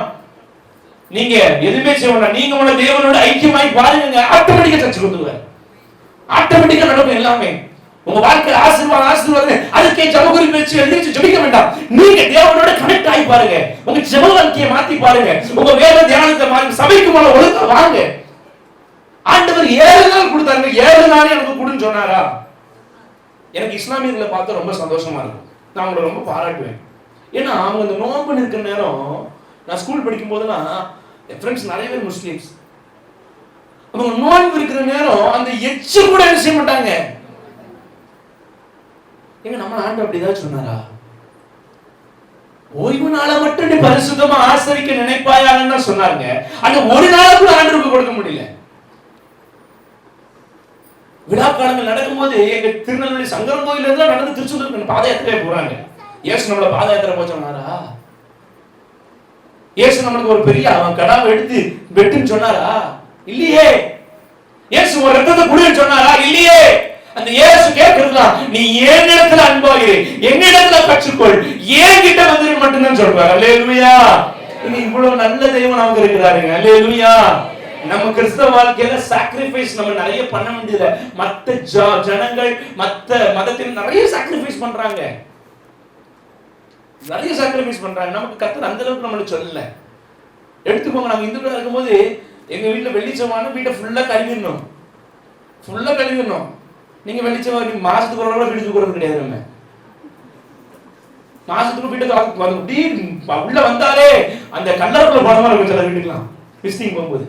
நீங்க எதுவுமே செய்யணும், நீங்க உங்க தேவனோட ஐக்கியமாய் பாருங்க, ஆட்டோமேட்டிக்கா சர்ச்சுக்கு வந்துருவாரு. ஆட்டோமேட்டிக்கா நடக்கும் எல்லாமே. உங்க வாழ்க்கையில ஆசீர்வாதம் அதுக்கே ஜெப குறிப்பு வச்சு எழுதி ஜெபிக்க வேண்டாம். நீங்க தேவனோட கனெக்ட் ஆகி பாருங்க, உங்க ஜெப வாழ்க்கையை மாத்தி பாருங்க, உங்க வேத தியானத்தை மாத்தி சபைக்கு போல ஒழுங்கா வாங்க. ஆண்டவர் 7 நாள் கொடுத்தாங்க, 7 நாள் எனக்கு கொடுன்னு சொன்னாரா? எனக்கு இஸ்லாமியர்களை பார்த்து ரொம்ப சந்தோஷமா இருக்கும். நான் அவங்களை ரொம்ப பாராட்டுவேன். ஏன்னா அவங்க இந்த நோன்பு இருக்கிற நேரம், நான் ஸ்கூல் படிக்கும் போதெல்லாம் என் ஃப்ரெண்ட்ஸ் நிறைய பேர் முஸ்லீம்ஸ், அவங்க நோன்பு இருக்கிற நேரம் அந்த எச்சு கூட என்ன செய்ய மாட்டாங்க. எங்க நம்ம ஆண்டு அப்படி ஏதாவது சொன்னாரா? ஓய்வு நாளை மட்டும் நீ பரிசுத்தமா ஆசரிக்க நினைப்பாயான்னு சொன்னாங்க. அந்த ஒரு நாள் கூட ஆண்டவருக்கு கொடுக்க முடியல. விழா காலங்கள் நடக்கும்போது எங்க திருநெல்வேலி சங்கரன் கோயில இருந்து நடந்து திருச்செந்தூர் பாத யாத்திரை போறாங்க. இயேசு நம்மள பாத யாத்திரை போக சொன்னாரா? இயேசு நம்மளுக்கு ஒரு பெரிய அவன் கடாவை எடுத்து வெட்டுன்னு சொன்னாரா? இல்லையே. இயேசு ஒரு ரத்தத்தை குடின்னு சொன்னாரா? இல்லையே. அந்த இயேசு கேட்கிறதுதான், நீ என்னிடத்துல அன்பாயிரு, என்னிடத்துல கற்றுக்கொள், என்கிட்ட வந்துரு மட்டும்தான் சொல்றாரு. அல்லேலூயா. இவ்வளவு நல்ல தெய்வம் நமக்கு இருக்கிறாருங்க. அல்லேலூயா. நம்ம கிறிஸ்தவ வாழ்க்கையில சாக்ரிஃபைஸ் நம்ம நிறைய பண்ண வேண்டியது. மத்த ஜனங்கள் மத்த மதத்தில் நிறைய சாக்ரிஃபைஸ் பண்றாங்க, நிறைய சாக்ரிஃபைஸ் பண்றாங்க. நமக்கு கர்த்தர் அந்த அளவுக்கு நம்மளுக்கு சொல்லல. எடுத்துக்கோங்க, நாங்க இந்துக்களா இருக்கும்போது எங்க வீட்டுல வெள்ளிச்சமான வீட்டை ஃபுல்லா கழுவிடணும், ஃபுல்லா கழுவிடணும். நீங்க வெள்ளிச்சமா மாசத்துக்கு ஒரு நாள் வீட்டுக்கு போறது கிடையாது. நம்ம மாசத்துக்கு வீட்டுக்கு உள்ள வந்தாலே அந்த கல்லறைக்குள்ள பணமா இருக்கும் சில வீட்டுக்கெல்லாம் விசிட்டிங் போகும்போது.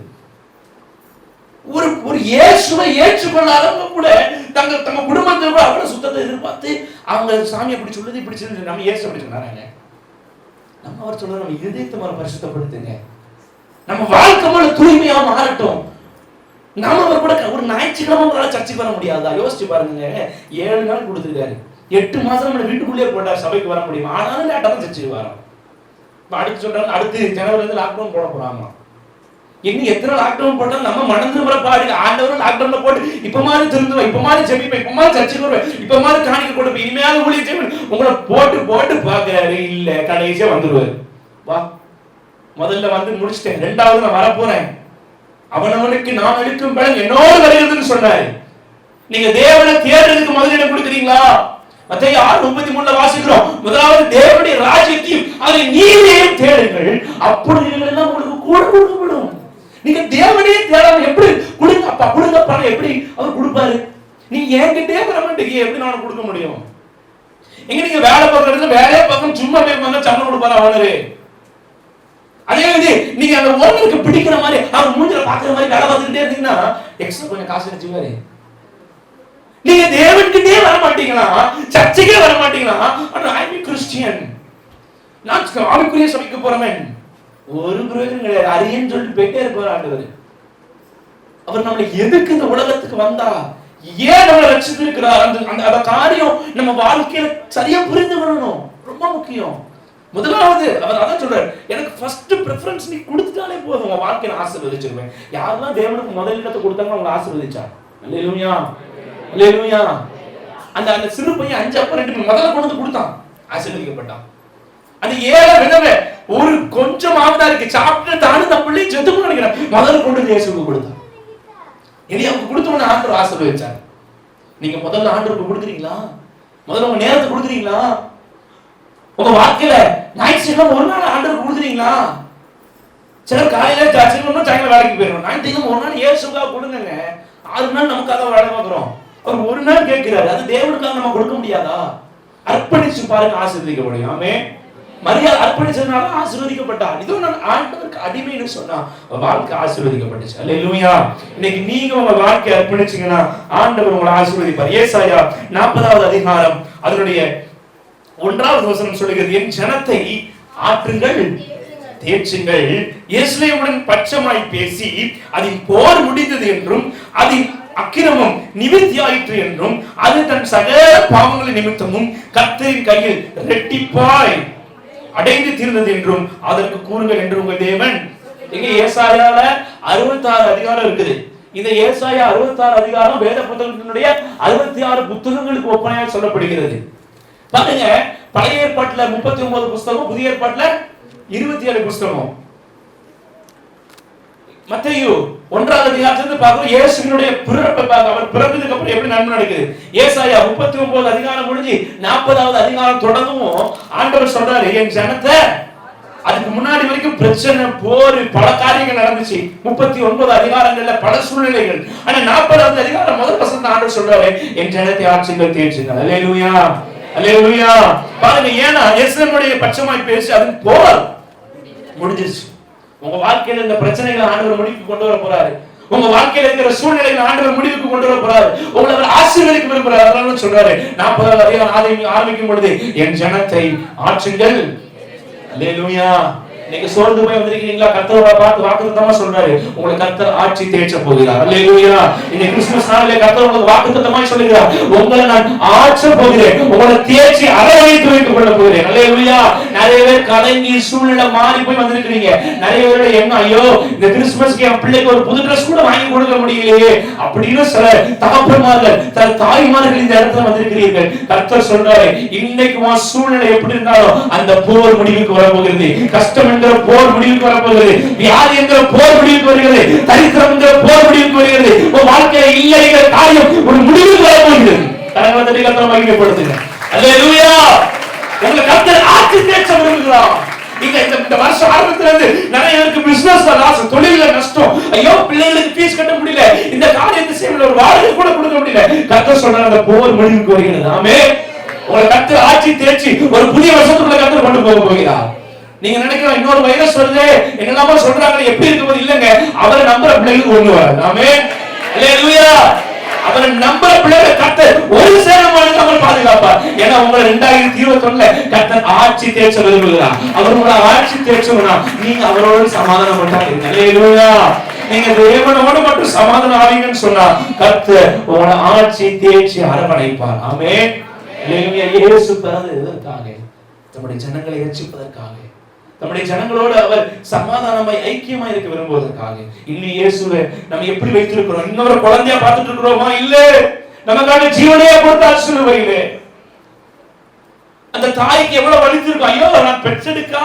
ஒரு ஒரு இயேசுவை ஏற்றுக்கொள்ளாதவங்க கூட தங்க குடும்பத்தை கூட அவ்வளவு சுத்தத்தை எதிர்பார்த்து அவங்க சாமி அப்படி சொல்லுது இப்படி சொல்லுது. நம்ம இயேசு அப்படி சொன்னாங்க. நம்ம அவர் சொல்றது நம்ம இதயத்தை பரிசுத்தப்படுத்துங்க, நம்ம வாழ்க்கை போல தூய்மையா மாறட்டும். நாம அவர் கூட ஒரு ஞாயிற்றுக்கிழமை உங்களால சர்ச்சுக்கு வர முடியாதா? யோசிச்சு பாருங்க. 7 நாள் கொடுத்துருக்காரு, 8 மாசம் நம்ம வீட்டுக்குள்ளேயே போட்டார், சபைக்கு வர முடியுமா? ஆனாலும் லேட்டா தான் சர்ச்சுக்கு வரோம். அடுத்து சொல்றாங்க, அடுத்து ஜனவரி வந்து லாக்டவுன் போட போறாங்க. இன்னும் எத்தனை லாக்டவுன் போட்டாலும் நம்ம மனந்திருக்கிற பாடு. ஆண்டவரும் லாக்டவுன்ல போட்டு இப்ப மாதிரி திருந்துவேன், இப்ப மாதிரி ஜெபிப்பேன், இப்ப மாதிரி சர்ச்சுக்கு வருவேன், இப்ப மாதிரி காணிக்க கொடுப்பேன், இனிமையாவது ஊழியம் செய்வேன், உங்களை போட்டு போட்டு பாக்குறாரு. இல்ல, கடைசியா வந்துருவாரு. வா, முதல்ல வந்து முடிச்சிட்டேன், 2வது நான் வரப்போறேன், அவனவனுக்கு நான் எடுக்கும் பலன் என்னோடு வருகிறதுன்னு சொன்னாரு. நீங்க தேவனை தேடுறதுக்கு முதலிடம் கொடுக்குறீங்களா? மத்தேயு 6:33 வாசிக்கிறோம், முதலாவது தேவனுடைய ராஜ்யத்தையும் அவருடைய நீதியையும் தேடுங்கள், அப்பொழுது இதெல்லாம் உங்களுக்கு கூட கொடுக்கப்படும். நீங்க தேவனையே தேடாம எப்படி கொடுங்க அப்பா கொடுங்க பணம் எப்படி அவர் கொடுப்பாரு? நீங்க என்கிட்டே வர மாட்டீங்க, எப்படி நான் கொடுக்க முடியும்? எங்க நீங்க வேலை பார்க்கற இடத்துல வேலையே பார்க்கணும், சும்மா போய் வந்தா சம்பளம் கொடுப்பாரு அவனரு. அதே வந்து நீங்க அந்த ஓனருக்கு பிடிக்கிற மாதிரி அவர் மூஞ்சில பாக்குற மாதிரி வேலை பார்த்துக்கிட்டே இருந்தீங்கன்னா எக்ஸ்ட்ரா கொஞ்சம் காசு வச்சுக்குவாரு. நீங்க தேவன்கிட்டே வர மாட்டீங்களா? சர்ச்சுக்கே வர மாட்டீங்களா? ஐ எம் கிறிஸ்டியன், நான் ஆவிக்குரிய சபைக்கு போறவன், ஒரு பிரயோஜனம் கிடையாது. அரியன்னு சொல்லிட்டு போயிட்டே இருப்பார் ஆண்டவர். அவர் நம்மளை எதுக்கு இந்த உலகத்துக்கு வந்தா, ஏன் நம்மளை ரட்சித்திருக்கிறார், அந்த காரியம் நம்ம வாழ்க்கையில சரியா புரிந்து கொள்ளணும், ரொம்ப முக்கியம். முதலாவது அவர் அதான் சொல்றாரு, எனக்கு ஃபர்ஸ்ட் பிரெஃபரன்ஸ் நீ கொடுத்துட்டாலே போதும், உங்க வாழ்க்கையை ஆசீர்வதிச்சிருவேன். யாரெல்லாம் தேவனுக்கு முதல் இடத்தை கொடுத்தாங்க அவங்க ஆசீர்வதிச்சார். அல்லேலூயா, அல்லேலூயா. அந்த சிறு பையன் 5 அப்பம் 2 முதல்ல கொண்டு வந்து கொடுத்தான், ஆசீர்வதிக்கப்பட்டான். அது 7 விதவை ஒரு கொஞ்சம் ஆவதா இருக்கு, சாப்பிட்டு தானே அந்த பிள்ளை செத்து நினைக்கிறேன், முதல்ல கொண்டு வந்து இயேசுவுக்கு கொடுத்தான். எலியாவுக்கு கொடுத்தவன ஆண்டவர் ஆசீர்வதிச்சார். நீங்க முதல்ல ஆண்டவருக்கு கொடுக்குறீங்களா? முதல்ல உங்க நேரத்தை கொடுக்குறீங்களா? உங்க வாழ்க்கையில ஞாயிற்றுக்கிழமை ஒரு நாள் ஆண்டவருக்கு கொடுக்குறீங்களா? சிலர் காலையில சாயங்காலம் வேலைக்கு போயிடும், ஞாயிற்றுக்கிழமை ஒரு நாள் இயேசுக்காக கொடுங்க. 6 நாள் நமக்காக வேலை பார்க்கிறோம், அவர் ஒரு நாள் கேட்கிறாரு, அது தேவனுக்காக நம்ம கொடுக்க முடியாதா? அர்ப்பணிச்சு பாருங்க, ஆசீர்வதிக்க முடியும். ஆமென். மரியாதை அர்ப்பணிச்சதுனால ஆசீர்வதிக்கப்பட்டார். இதோ நான் ஆண்டவருக்கு அடிமைன்னு சொன்னா வாழ்க்கை ஆசீர்வதிக்கப்பட்டுச்சு. அல்லேலூயா. இன்னைக்கு நீங்க உங்க வாழ்க்கை அர்ப்பணிச்சீங்கன்னா ஆண்டவர் உங்களை ஆசீர்வதிப்பார். ஏசாயா 40வது அதிகாரம் அதனுடைய 1வது வசனம் சொல்லுகிறது, என் ஜனத்தை ஆற்றுங்கள் தேற்றுங்கள், எருசலேமுடன் பட்சமாய் பேசி அதன் போர் முடிந்தது என்றும் அதன் அக்கிரமம் நிவிர்த்தியாயிற்று என்றும் அது தன் சகல பாவங்களின் நிமித்தமும் கர்த்தரின் கையில் இரட்டிப்பாய் அடைந்து தீர்ந்தது என்றும் அதற்கு கூறுங்கள் என்று உங்கள் தேவன். இங்க ஏசாயால 66 அதிகாரம் இருக்குது. இந்த ஏசாயா 66 அதிகாரம் வேத புத்தகத்தினுடைய 66 புத்தகங்களுக்கு ஒப்பனையாக சொல்லப்படுகிறது. பாருங்க, பழைய ஏற்பாட்டுல 39 புத்தகம், புதிய ஏற்பாட்டுல 27 புத்தகம். மத்தேயு 1வது அதிகாரத்திலிருந்து பார்க்கிறோம். இயேசுவினுடைய பிறப்பை பார்க்க, அவர் பிறந்ததுக்கு அப்புறம் எப்படி நன்மை நடக்குது. ஏசாயா 39 அதிகாரம் முடிஞ்சு 40வது அதிகாரம் தொடங்கவும் ஆண்டவர் சொல்றாரு, என் ஜனத்தை, அதுக்கு முன்னாடி வரைக்கும் பிரச்சனை, போர், பல காரியங்கள் நடந்துச்சு. 39 அதிகாரங்கள்ல பல சூழ்நிலைகள். ஆனா 40வது அதிகாரம் முதல் வசனத்தை ஆண்டவர் சொல்றாரு, என் ஜனத்தை ஆட்சிகள் தேர்ச்சிங்க. அல்லேலூயா, அல்லேலூயா. பாருங்க, ஏன்னா எருசலேமுடைய பட்சமாய் பேசி அது போர் முடிஞ்சிருச்சு. உங்க வாழ்க்கையில இந்த பிரச்சனைகளை ஆண்டவர் முடிவுக்கு கொண்டு வர போறாரு. உங்க வாழ்க்கையில இருக்கிற சூழ்நிலைகளை ஆண்டவர் முடிவுக்கு கொண்டு வர போறாரு. உங்களை ஆசீர்வதிக்க விரும்புறாரு. அதனால சொல்றாரு 40வது அதிகாரம் ஆரம்பிக்கும் பொழுது, என் ஜனத்தை ஆட்சிகள். அல்லேலூயா. நீங்க சோர்ந்து போய் வந்திருக்கீங்களா? கர்த்தரை பார்த்து வாக்குத்தத்தமா சொல்றாரு, உங்களை கர்த்தர் ஆட்சி தேய்ச்ச போகிறார். அல்லேலூயா. இந்த கிறிஸ்துமஸ் நாளிலே கர்த்தர் உங்களுக்கு வாக்குத்தத்தமாய் சொல்லுகிறார், உங்களை நான் ஆட்ச போகிறேன், உங்களை தேய்ச்சி அரவணைத்து வைத்துக் கொள்ள போகிறேன். அல்லேலூயா. நிறைய பேர் கலங்கி சூழ்நிலை மாறி போய் வந்திருக்கிறீங்க. நிறைய பேரோட எண்ணம், ஐயோ இந்த கிறிஸ்துமஸ்க்கு என் பிள்ளைக்கு ஒரு புது ட்ரெஸ் கூட வாங்கி கொடுக்க முடியலையே அப்படின்னு சில தகப்பன்மார்கள், தாய்மார்கள் இந்த இடத்துல வந்திருக்கிறீர்கள். கர்த்தர் சொல்றாரு, இன்னைக்கு உன் சூழ்நிலை எப்படி இருந்தாலும் அந்த போர் முடிவுக்கு வர போகிறது. கஷ்டம் என்கிற போர் முடிவுக்கு வரப்போகிறது. வியாதி என்கிற போர் முடிவுக்கு வருகிறது. தரித்திரம் என்கிற போர் முடிவுக்கு வருகிறது. உன் வாழ்க்கையில இல்லைங்கிற காரியம் ஒரு முடிவுக்கு வரப்போகிறது. கரங்களை தட்டி கர்த்தரை மகிமைப்படுத்துங்க. அல்லேலூயா. உங்களை கர்த்தர் ஆட்சி தேய்ச்ச விரும்புகிறார். இந்த வருஷம் ஆரம்பத்துல இருந்து நிறைய பேருக்கு பிசினஸ் லாஸ், தொழில நஷ்டம், ஐயோ பிள்ளைகளுக்கு ஃபீஸ் கட்ட முடியல, இந்த காரியத்தை செய்யல, ஒரு வாடகை கூட கொடுக்க முடியல. கர்த்தர் சொல்றாங்க, அந்த போர் முடிவுக்கு வருகிறது. ஆமென். உங்களை கர்த்தர் ஆட்சி தேய்ச்சி ஒரு புதிய வருஷத்துக்குள்ள கர்த்தர் கொண்டு போக போகிறார். நீங்க நினைக்கலாம், இன்னொரு வைரஸ் வருது என்னெல்லாமோ சொல்றாங்க, எப்படி இருக்கும்போது இல்லங்க, அவரை நம்புற பிள்ளைகளுக்கு ஒண்ணு வராது. ஆமென். அல்லேலூயா. அவரை நம்புற பிள்ளைகளை கர்த்தர் ஒரு சேரமானது அவர் பாதுகாப்பார். ஏன்னா உங்களை 2021 கர்த்தர் ஆட்சி தேய்ச்ச விரும்புகிறார். அவர் உங்களை ஆட்சி தேய்ச்சவனா நீங்க அவரோடு சமாதானம் பண்ணாதீங்க. அல்லேலூயா. நீங்க தேவனோடு மட்டும் சமாதானம் ஆவீங்கன்னு சொன்னா கர்த்தர் உங்களை ஆட்சி தேய்ச்சி அரவணைப்பார். ஆமென். அல்லேலூயா. இயேசு பிறந்தது எதற்காக? நம்முடைய ஜனங்களை ரட்சிப்பதற்காக, நம்முடைய ஜனங்களோடு அவர் சமாதானமாய் ஐக்கியமாய் இருக்க விரும்புவதற்காக. இன்னும் இயேசுவை நம்ம எப்படி வைத்திருக்கிறோம்? இன்னொரு குழந்தையா பார்த்துட்டு இருக்கிறோமா? இல்ல, நமக்காக ஜீவனையே கொடுத்தார் சிலுவையிலே. அந்த தாய்க்கு எவ்வளவு வலித்திருக்கும். ஐயோ நான் பெற்றெடுக்கா,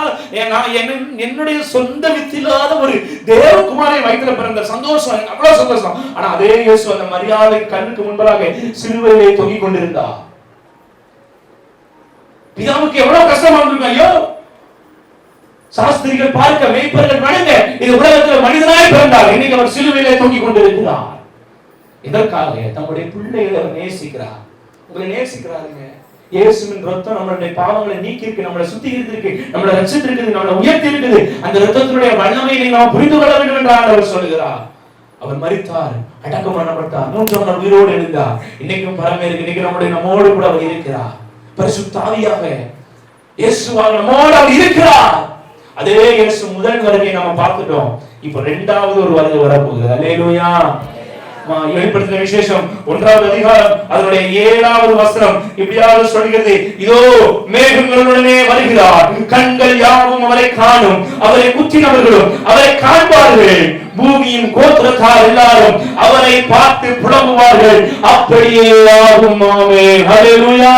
என்னுடைய சொந்த வித்தில்லாத ஒரு தேவகுமாரை வயிற்றில பிறந்த சந்தோஷம், அவ்வளவு சந்தோஷம். ஆனா அதே இயேசு அந்த மரியாதை கண்ணுக்கு முன்பதாக சிலுவையிலே தொங்கிக் கொண்டிருந்தார். பிதாவுக்கு எவ்வளவு கஷ்டமா இருந்திருக்கும். ஐயோ சாஸ்திரிகள் பார்க்க, மேய்ப்பர்கள் வணங்க, இது உலகத்தில் மனிதனாய் பிறந்தார், இன்னைக்கு அவர் சிலுவையிலே தொங்கிக் கொண்டிருக்கிறார். இதற்காக நம்முடைய பிள்ளைகளை அவர் நேசிக்கிறார். உங்களை நேசிக்கிறாருங்க. இயேசுவின் ரத்தம் நம்மளுடைய பாவங்களை நீக்கி இருக்கு, நம்மளை சுத்திகரித்து இருக்கு, நம்மளை ரட்சித்திருக்குது, நம்மளை உயர்த்தி இருக்குது. அந்த ரத்தத்தினுடைய வல்லமையை நாம் புரிந்து கொள்ள வேண்டும் என்று ஆண்டவர் சொல்லுகிறார். அவர் மரித்தார், அடக்கம் பண்ணப்பட்டார், 3ஆம் நாள் உயிரோடு எழுந்தார். இன்னைக்கும் பரமேற்கு, இன்னைக்கு நம்மோடு கூட அவர் இருக்கிறார். பரிசுத்த ஆவியாக இயேசுவாக நம்மோடு அவர் இருக்கிறார். அதே இயேசு முதல் வருகையை நாம பார்த்துட்டோம். இப்ப 2வது ஒரு வருகை வரப்போகுது. அல்லேலூயா. வெளிப்படுத்தின விசேஷம் 1வது அதிகாரம் அதனுடைய 7வது வசனம் இப்படியாக சொல்கிறது, இதோ மேகங்களுடனே வருகிறார், கண்கள் யாவும் அவரை காணும், அவரை குத்தினவர்களும் அவரை காண்பார்கள், பூமியின் கோத்திரத்தார் எல்லாரும் அவரை பார்த்து புலம்புவார்கள், அப்படியே ஆகும். ஆமென். ஹல்லேலூயா.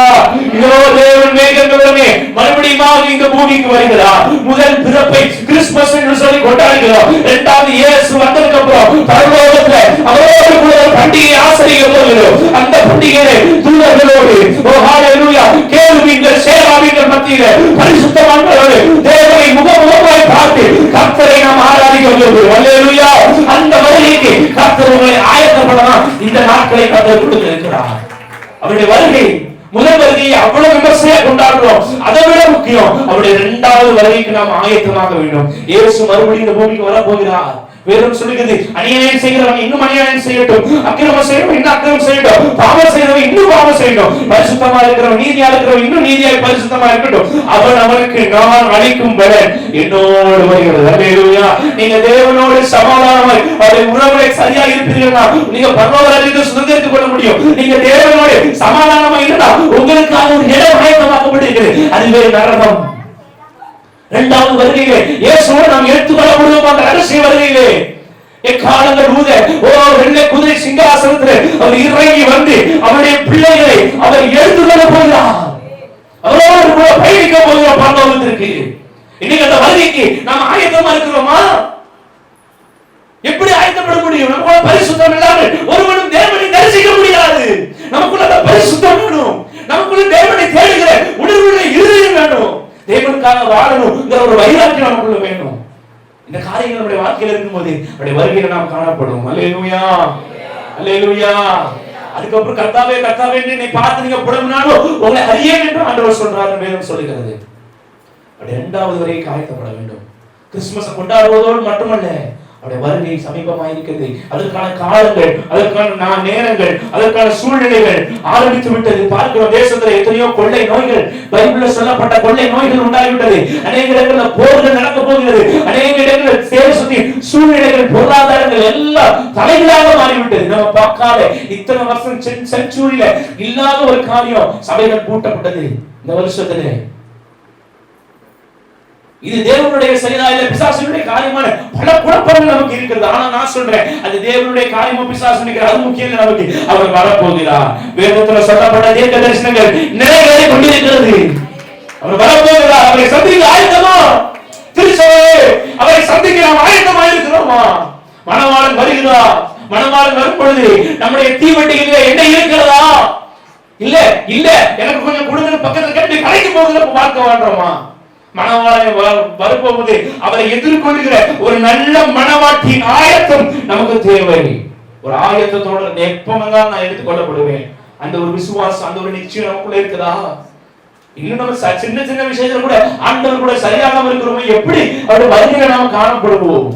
இதோ தேவன் மேகங்களுடனே மறுபடியும் இந்த பூமிக்கு வருகிறார். முதல் பிறப்பை கிறிஸ்துமஸ் என்று சொல்லி கொண்டாடுகிறோம். 2வது இயேசு வந்ததுக்கு அப்புறம் பரலோகத்துல அவரோடு கூட பண்டிகை ஆசரிக்க போகிறோம். அந்த பண்டிகையை தூதர்களோடு, ஓ ஹல்லேலூயா, கேருபீன்கள் சேராபீன்கள் மத்தியிலே பரிசுத்தவான்களோடு தேவனை முகமுகமாய் பார்த்து கர்த்தரை நாம் ஆராதிக்க போகிறோம். ஹல்லேலூயா. அந்த வருகைக்கு கர்த்தர் உங்களை ஆயத்தப்படலாம். இந்த நாட்களை கர்த்தர் கொடுத்திருக்கிறார். அவருடைய வருகை, முதல் வருகையை அவ்வளவு விமர்சையா கொண்டாடுறோம். அதை விட முக்கியம், அவருடைய 2வது வருகைக்கு நாம் ஆயத்தமாக வேண்டும். இயேசு மறுபடியும் இந்த பூமிக்கு வர போகிறார். வேதம் சொல்லுகிறது, அநியாயம் செய்கிறவன் இன்னும் அநியாயம் செய்யட்டும், அக்கிரமம் செய்யறவன் இன்னும் அக்கிரமம் செய்யட்டும், பாவம் செய்கிறவன் இன்னும் பாவம் செய்யட்டும், பரிசுத்தமா இருக்கிறவன், நீதியா இருக்கிறவன் இன்னும் நீதியாய் பரிசுத்தமா இருக்கட்டும், அவன் அவனுக்கு நான் அளிக்கும் பலன் என்னோடு வருகிறது. அல்லேலூயா. நீங்க தேவனோடு சமாதானமாய் அவருடைய உறவுகளை சரியா இருப்பீர்களா, நீங்க பரலோக ராஜ்யத்தை சுதந்திரித்துக் கொள்ள முடியும். நீங்க தேவனோடு சமாதானமா இருந்தா உங்களுக்காக ஒரு இடம் ஆயத்தமாக்கப்பட்டிருக்கிறது. அது வேறு நரகம். 2வது வருகையிலே இயேசுவை நாம் எடுத்துக்கொள்ள முடியும். அந்த ரகசிய வருகையிலே எக்காலங்கள் ஊத, ஓ வெள்ளை குதிரை சிங்காசனத்திலே அவர் இறங்கி வந்து அவருடைய பிள்ளைகளை அவர் எடுத்துக்கொள்ள போகிறார். அவரோடு கூட பயணிக்க போகிறோம் பரலோகத்திற்கு. இன்னைக்கு அந்த வருகைக்கு நாம் ஆயத்தமா இருக்கிறோமா? எப்படி ஆயத்தப்பட முடியும்? நமக்குள்ள பரிசுத்தம் இல்லாமல் ஒருவனும் தேவனை தரிசிக்க முடியாது. நமக்குள்ள அந்த பரிசுத்தம் வேணும். நமக்குள்ள தேவனை தேடுகிற உணர்வுள்ள இருதயம் வேணும். தேவனுக்காக வாழணும்ங்கிற ஒரு வைராக்கியம் நமக்குள்ள வேணும். இந்த காரியங்கள் நம்முடைய வாழ்க்கையில இருக்கும்போது அவருடைய வருகையில நாம் காணப்படும். அல்லேலூயா, அல்லேலூயா. அதுக்கப்புறம் கர்த்தாவே கர்த்தாவே என்னை பார்த்து நீங்க புலம்பினாலும் உங்களை அறியேன் என்று ஆண்டவர் சொல்றாரு, வேதம் சொல்லுகிறது. அப்படி இரண்டாவது வரை காயத்தப்பட வேண்டும். கிறிஸ்துமஸ் கொண்டாடுவதோடு மட்டுமல்ல, அவருடைய வருகை சமீபமாக இருக்கிறது. அதற்கான காலங்கள், அதற்கான நேரங்கள், அதற்கான சூழ்நிலைகள் ஆரம்பித்து விட்டது. பார்க்கிறோம், தேசத்துல எத்தனையோ கொள்ளை நோய்கள், பைபிள்ல சொல்லப்பட்ட கொள்ளை நோய்கள் உண்டாகிவிட்டது. அநேக இடங்களில் போர்கள் நடக்க போகிறது. அநேக இடங்களில் தேசத்தி சூழ்நிலைகள், பொருளாதாரங்கள் எல்லாம் தலைகளாக மாறிவிட்டது. நம்ம பார்க்காத இத்தனை வருஷம் செஞ்சுரியில இல்லாத ஒரு காரியம், சபைகள் பூட்டப்பட்டது இந்த வருஷத்திலே. இது தேவனுடைய செயலா இல்ல பிசாசுடைய காரியமான பல குழப்பங்கள் நமக்கு இருக்கிறது. ஆனா நான் சொல்றேன், அது தேவனுடைய காரியமா பிசாசு நினைக்கிற அது முக்கியம் இல்லை. நமக்கு அவர் வரப்போகிறார். வேதத்துல சொல்லப்பட்ட தீர்க்க தரிசனங்கள் நிறைவேறி கொண்டிருக்கிறது. அவர் வரப்போகிறார். அவரை சந்திக்க ஆயத்தமா? திருச்சபையே, அவரை சந்திக்க நாம் ஆயத்தமா இருக்கிறோமா? மணவாளன் வருகிறார். மணவாளன் வரும் பொழுது நம்முடைய தீவண்டிகளிலே என்ன இருக்கிறதா? இல்ல இல்ல எனக்கு கொஞ்சம் கொடுங்க பக்கத்துல கட்டி கடைக்கு போகுது பார்க்க வாழ்றோமா? மணவாளன் வரப்போகுது. அவரை எதிர்கொள்கிற ஒரு நல்ல மணவாட்டியின் ஆயத்தம் நமக்கு தேவை. ஒரு ஆயத்தத்தோட எப்பமெல்லாம் நான் எடுத்துக்கொள்ளப்படுவேன். அந்த ஒரு விசுவாசம், அந்த ஒரு நிச்சயம் நமக்குள்ள இருக்குதா? இன்னும் நம்ம சின்ன சின்ன விஷயத்துல கூட ஆண்டவர் கூட சரியாக இருக்கிறோம். எப்படி அவருடைய வருகையில நாம காணப்படுவோம்?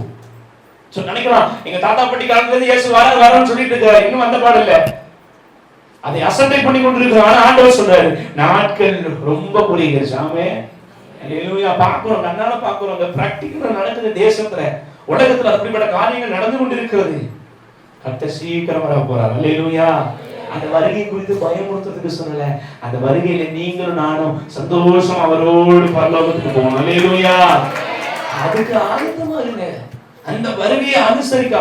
நினைக்கலாம், எங்க தாத்தா பாட்டி காலத்துல இருந்து இயேசு வரன்னு சொல்லிட்டு இருக்காரு, இன்னும் வந்த பாடு இல்ல. அதை அசட்டை பண்ணி கொண்டிருக்கிறார். ஆனா ஆண்டவர் சொல்றாரு, நாட்கள் ரொம்ப குறுகிருச்சு. ஆமே, அல்லேலூயா. பார்க்கிறோம், கண்ணால பார்க்கிறோம். பிராக்டிகலா நடக்குது தேசத்துல, உலகத்துல அப்படிப்பட்ட காரியங்கள் நடந்து கொண்டிருக்கிறது. கர்த்தர் சீக்கிரம் வர போறார். அல்லேலூயா. அந்த வருகை குறித்து பயமுறுத்துறதுக்கு சொல்லல, அந்த வருகையில நீங்களும் நானும் சந்தோஷம் அவரோடு பரலோகத்துக்கு போகணும். அல்லேலூயா. அதுக்கு ஆயத்தமா இருங்க. அந்த வருகையை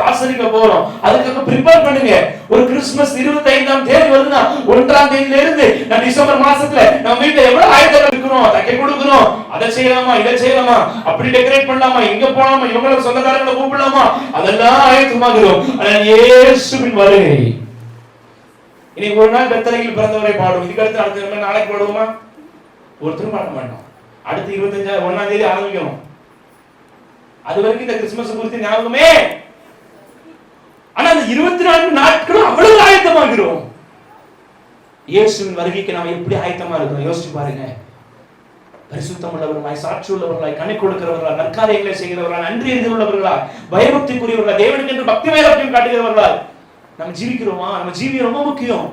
ஆசரிக்க போறோம். அதுக்காக ப்ரிப்பேர் பண்ணுங்க. ஒரு கிறிஸ்துமஸ் 25ஆம் தேதி வருதுன்னா 1ஆம் தேதியில இருந்து நம்ம டிசம்பர் மாசத்துல நம்ம வீட்டுல எவ்வளவு ஆயத்தம் இருக்கிறோம், தைக்க கொடுக்கிறோம், அதை செய்யலாமா, இதை செய்யலாமா, அப்படி டெக்கரேட் பண்ணலாமா, இங்க போலாமா, இவங்கள சொந்தக்காரங்களை கூப்பிடலாமா, அதெல்லாம் ஆயத்தமாகிறோம். இயேசுவின் வருகை. இன்னைக்கு ஒரு நாள் பெத்தலையில் பிறந்தவரை பாடுவோம். இதுக்கு அடுத்து அடுத்த நாளைக்கு பாடுவோமா? ஒருத்தரும் பாட மாட்டோம். அடுத்து 1ஆம் தேதி ஆரம்பிக்கணும். அது வரைக்கும் இந்த கிறிஸ்துமஸ் குறித்து ஞாபகமே. ஆனா அந்த 24 நாட்களும் அவ்வளவு ஆயத்தமாகிறோம். இயேசுவின் வருகைக்கு நாம் எப்படி ஆயத்தமா இருக்கிறோம் யோசிச்சு பாருங்க. பரிசுத்தம் உள்ளவர்களாய், சாட்சி உள்ளவர்களாய், கணக்கு கொடுக்கிறவர்களாய், நற்காரியங்களை செய்கிறவர்களாய், நன்றி உள்ளவர்களாய், பயபக்திக்குரியவர்களாய், தேவனுக்கு என்று பக்தி வைராக்கியம் காட்டுகிறவர்களாய் நம்ம ஜீவிக்கிறோமா? நம்ம ஜீவியம் ரொம்ப முக்கியம்.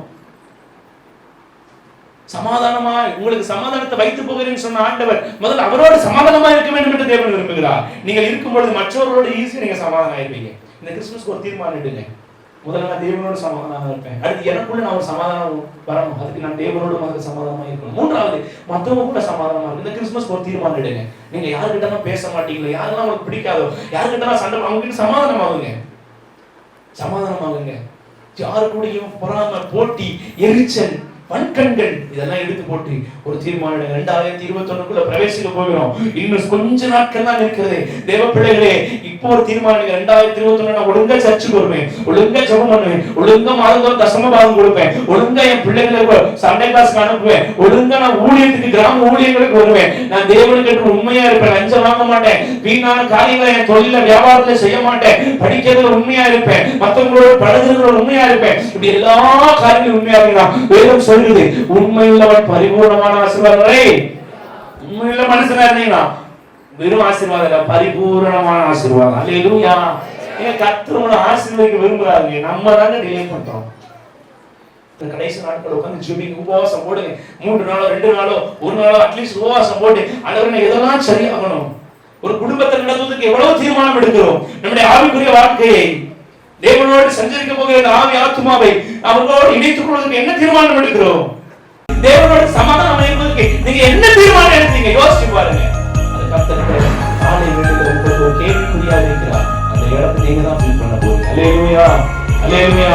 சமாதானமா, உங்களுக்கு சமாதானத்தை வைத்து போகிறேன்னு சொன்ன ஆண்டவர் முதல்ல அவரோடு சமாதானமா இருக்க வேண்டும் என்று தேவன் விரும்புகிறார். நீங்கள் இருக்கும்பொழுது மற்றவர்களோடு ஈஸியா நீங்க சமாதானம் ஆயிருப்பீங்க. இந்த கிறிஸ்துமஸ்க்கு ஒரு தீர்மானம் எடுங்க. முதல்ல நான் தேவனோட சமாதானமா இருப்பேன். அடுத்து எனக்குள்ள நான் ஒரு சமாதானம் வரணும். அதுக்கு நான் தேவனோட முதல்ல சமாதானமா இருக்கணும். மூன்றாவது, மற்றவங்க கூட சமாதானமா இருக்கு. இந்த கிறிஸ்துமஸ்க்கு ஒரு தீர்மானம் எடுங்க. நீங்க யாருக்கிட்ட பேச மாட்டீங்களோ, யாரெல்லாம் உங்களுக்கு பிடிக்காதோ, யாருக்கிட்ட சண்டை, அவங்க கிட்ட சமாதானமாகுங்க. சமாதானமாகுங்க. யாரு கூடயும் பொறாமை, போட்டி, எரிச்சல், வன்கண்கள் இதெல்லாம் எடுத்து போட்டு ஒரு தீர்மானம் 2021க்குள்ள பிரவேசிக்க போகிறோம். இன்னும் கொஞ்ச நாட்கள் தான் இருக்கிறது. தேவ பிள்ளைகளே, இப்போ ஒரு தீர்மானம் 2021 நான் ஒழுங்கா சர்ச்சுக்கு வருவேன், ஒழுங்கா ஜெபம் பண்ணுவேன், ஒழுங்கா மாதந்தோறும் தசம பாகம் கொடுப்பேன், ஒழுங்கா என் பிள்ளைகளுக்கு சண்டே கிளாஸ்க்கு அனுப்புவேன், ஒழுங்கா நான் ஊழியத்துக்கு, கிராம ஊழியங்களுக்கு வருவேன், நான் தேவனுக்கு உண்மையா இருப்பேன், லஞ்சம் வாங்க மாட்டேன், வீணான காரியங்களை என் தொழில வியாபாரத்துல செய்ய மாட்டேன், படிக்கிறதுல உண்மையா இருப்பேன், மற்றவங்களோட பழகுறதுல உண்மையா இருப்பேன். இப்படி எல்லா காரியங்களும் உண்மையா இருக்கலாம். வேதம் சொல்லுது, உண்மையுள்ளவன் பரிபூர்ணமான ஆசீர்வாதங்களை, உண்மையுள்ள மனுஷனா இருந்தீங்கன்னா வெறும் ஆசீர்வாதம் இல்ல, பரிபூர்ணமான ஆசீர்வாதம். அல்லேலூயா. ஏன் கர்த்தர் உங்களை ஆசீர்வதிக்க விரும்புறாங்க, நம்ம தாங்க டிலே பண்றோம். கடைசி நாட்கள் உட்கார்ந்து ஜெபிங்க, உபவாசம் போடுங்க. 3 நாளோ 2 நாளோ 1 நாளோ அட்லீஸ்ட் உபவாசம் போட்டு ஆண்டவரே எதெல்லாம் சரியாகணும். ஒரு குடும்பத்தை நடத்துவதற்கு எவ்வளவு தீர்மானம் எடுக்கிறோம். நம்முடைய ஆவிக்குரிய வாழ்க்கையை தேவனோடு சஞ்சரிக்க போகிற ஆவி ஆத்துமாவை அவர்களோடு இணைத்துக் கொள்வதற்கு என்ன தீர்மானம் எடுக்கிறோம்? தேவனோடு சமாதானம் அடைவதற்கு நீங்க என்ன தீர்மானம் எடுத்தீங்க யோசிச்சு பாருங்க. அது கர்த்தர் காலை வேளையில உங்களுக்கு ஒரு கேள்விக்குறியாக இருக்கிறார். அந்த இடத்தை நீங்க தான் ஃபில் பண்ண போறீங்க. அல்லேலூயா, அல்லேலூயா.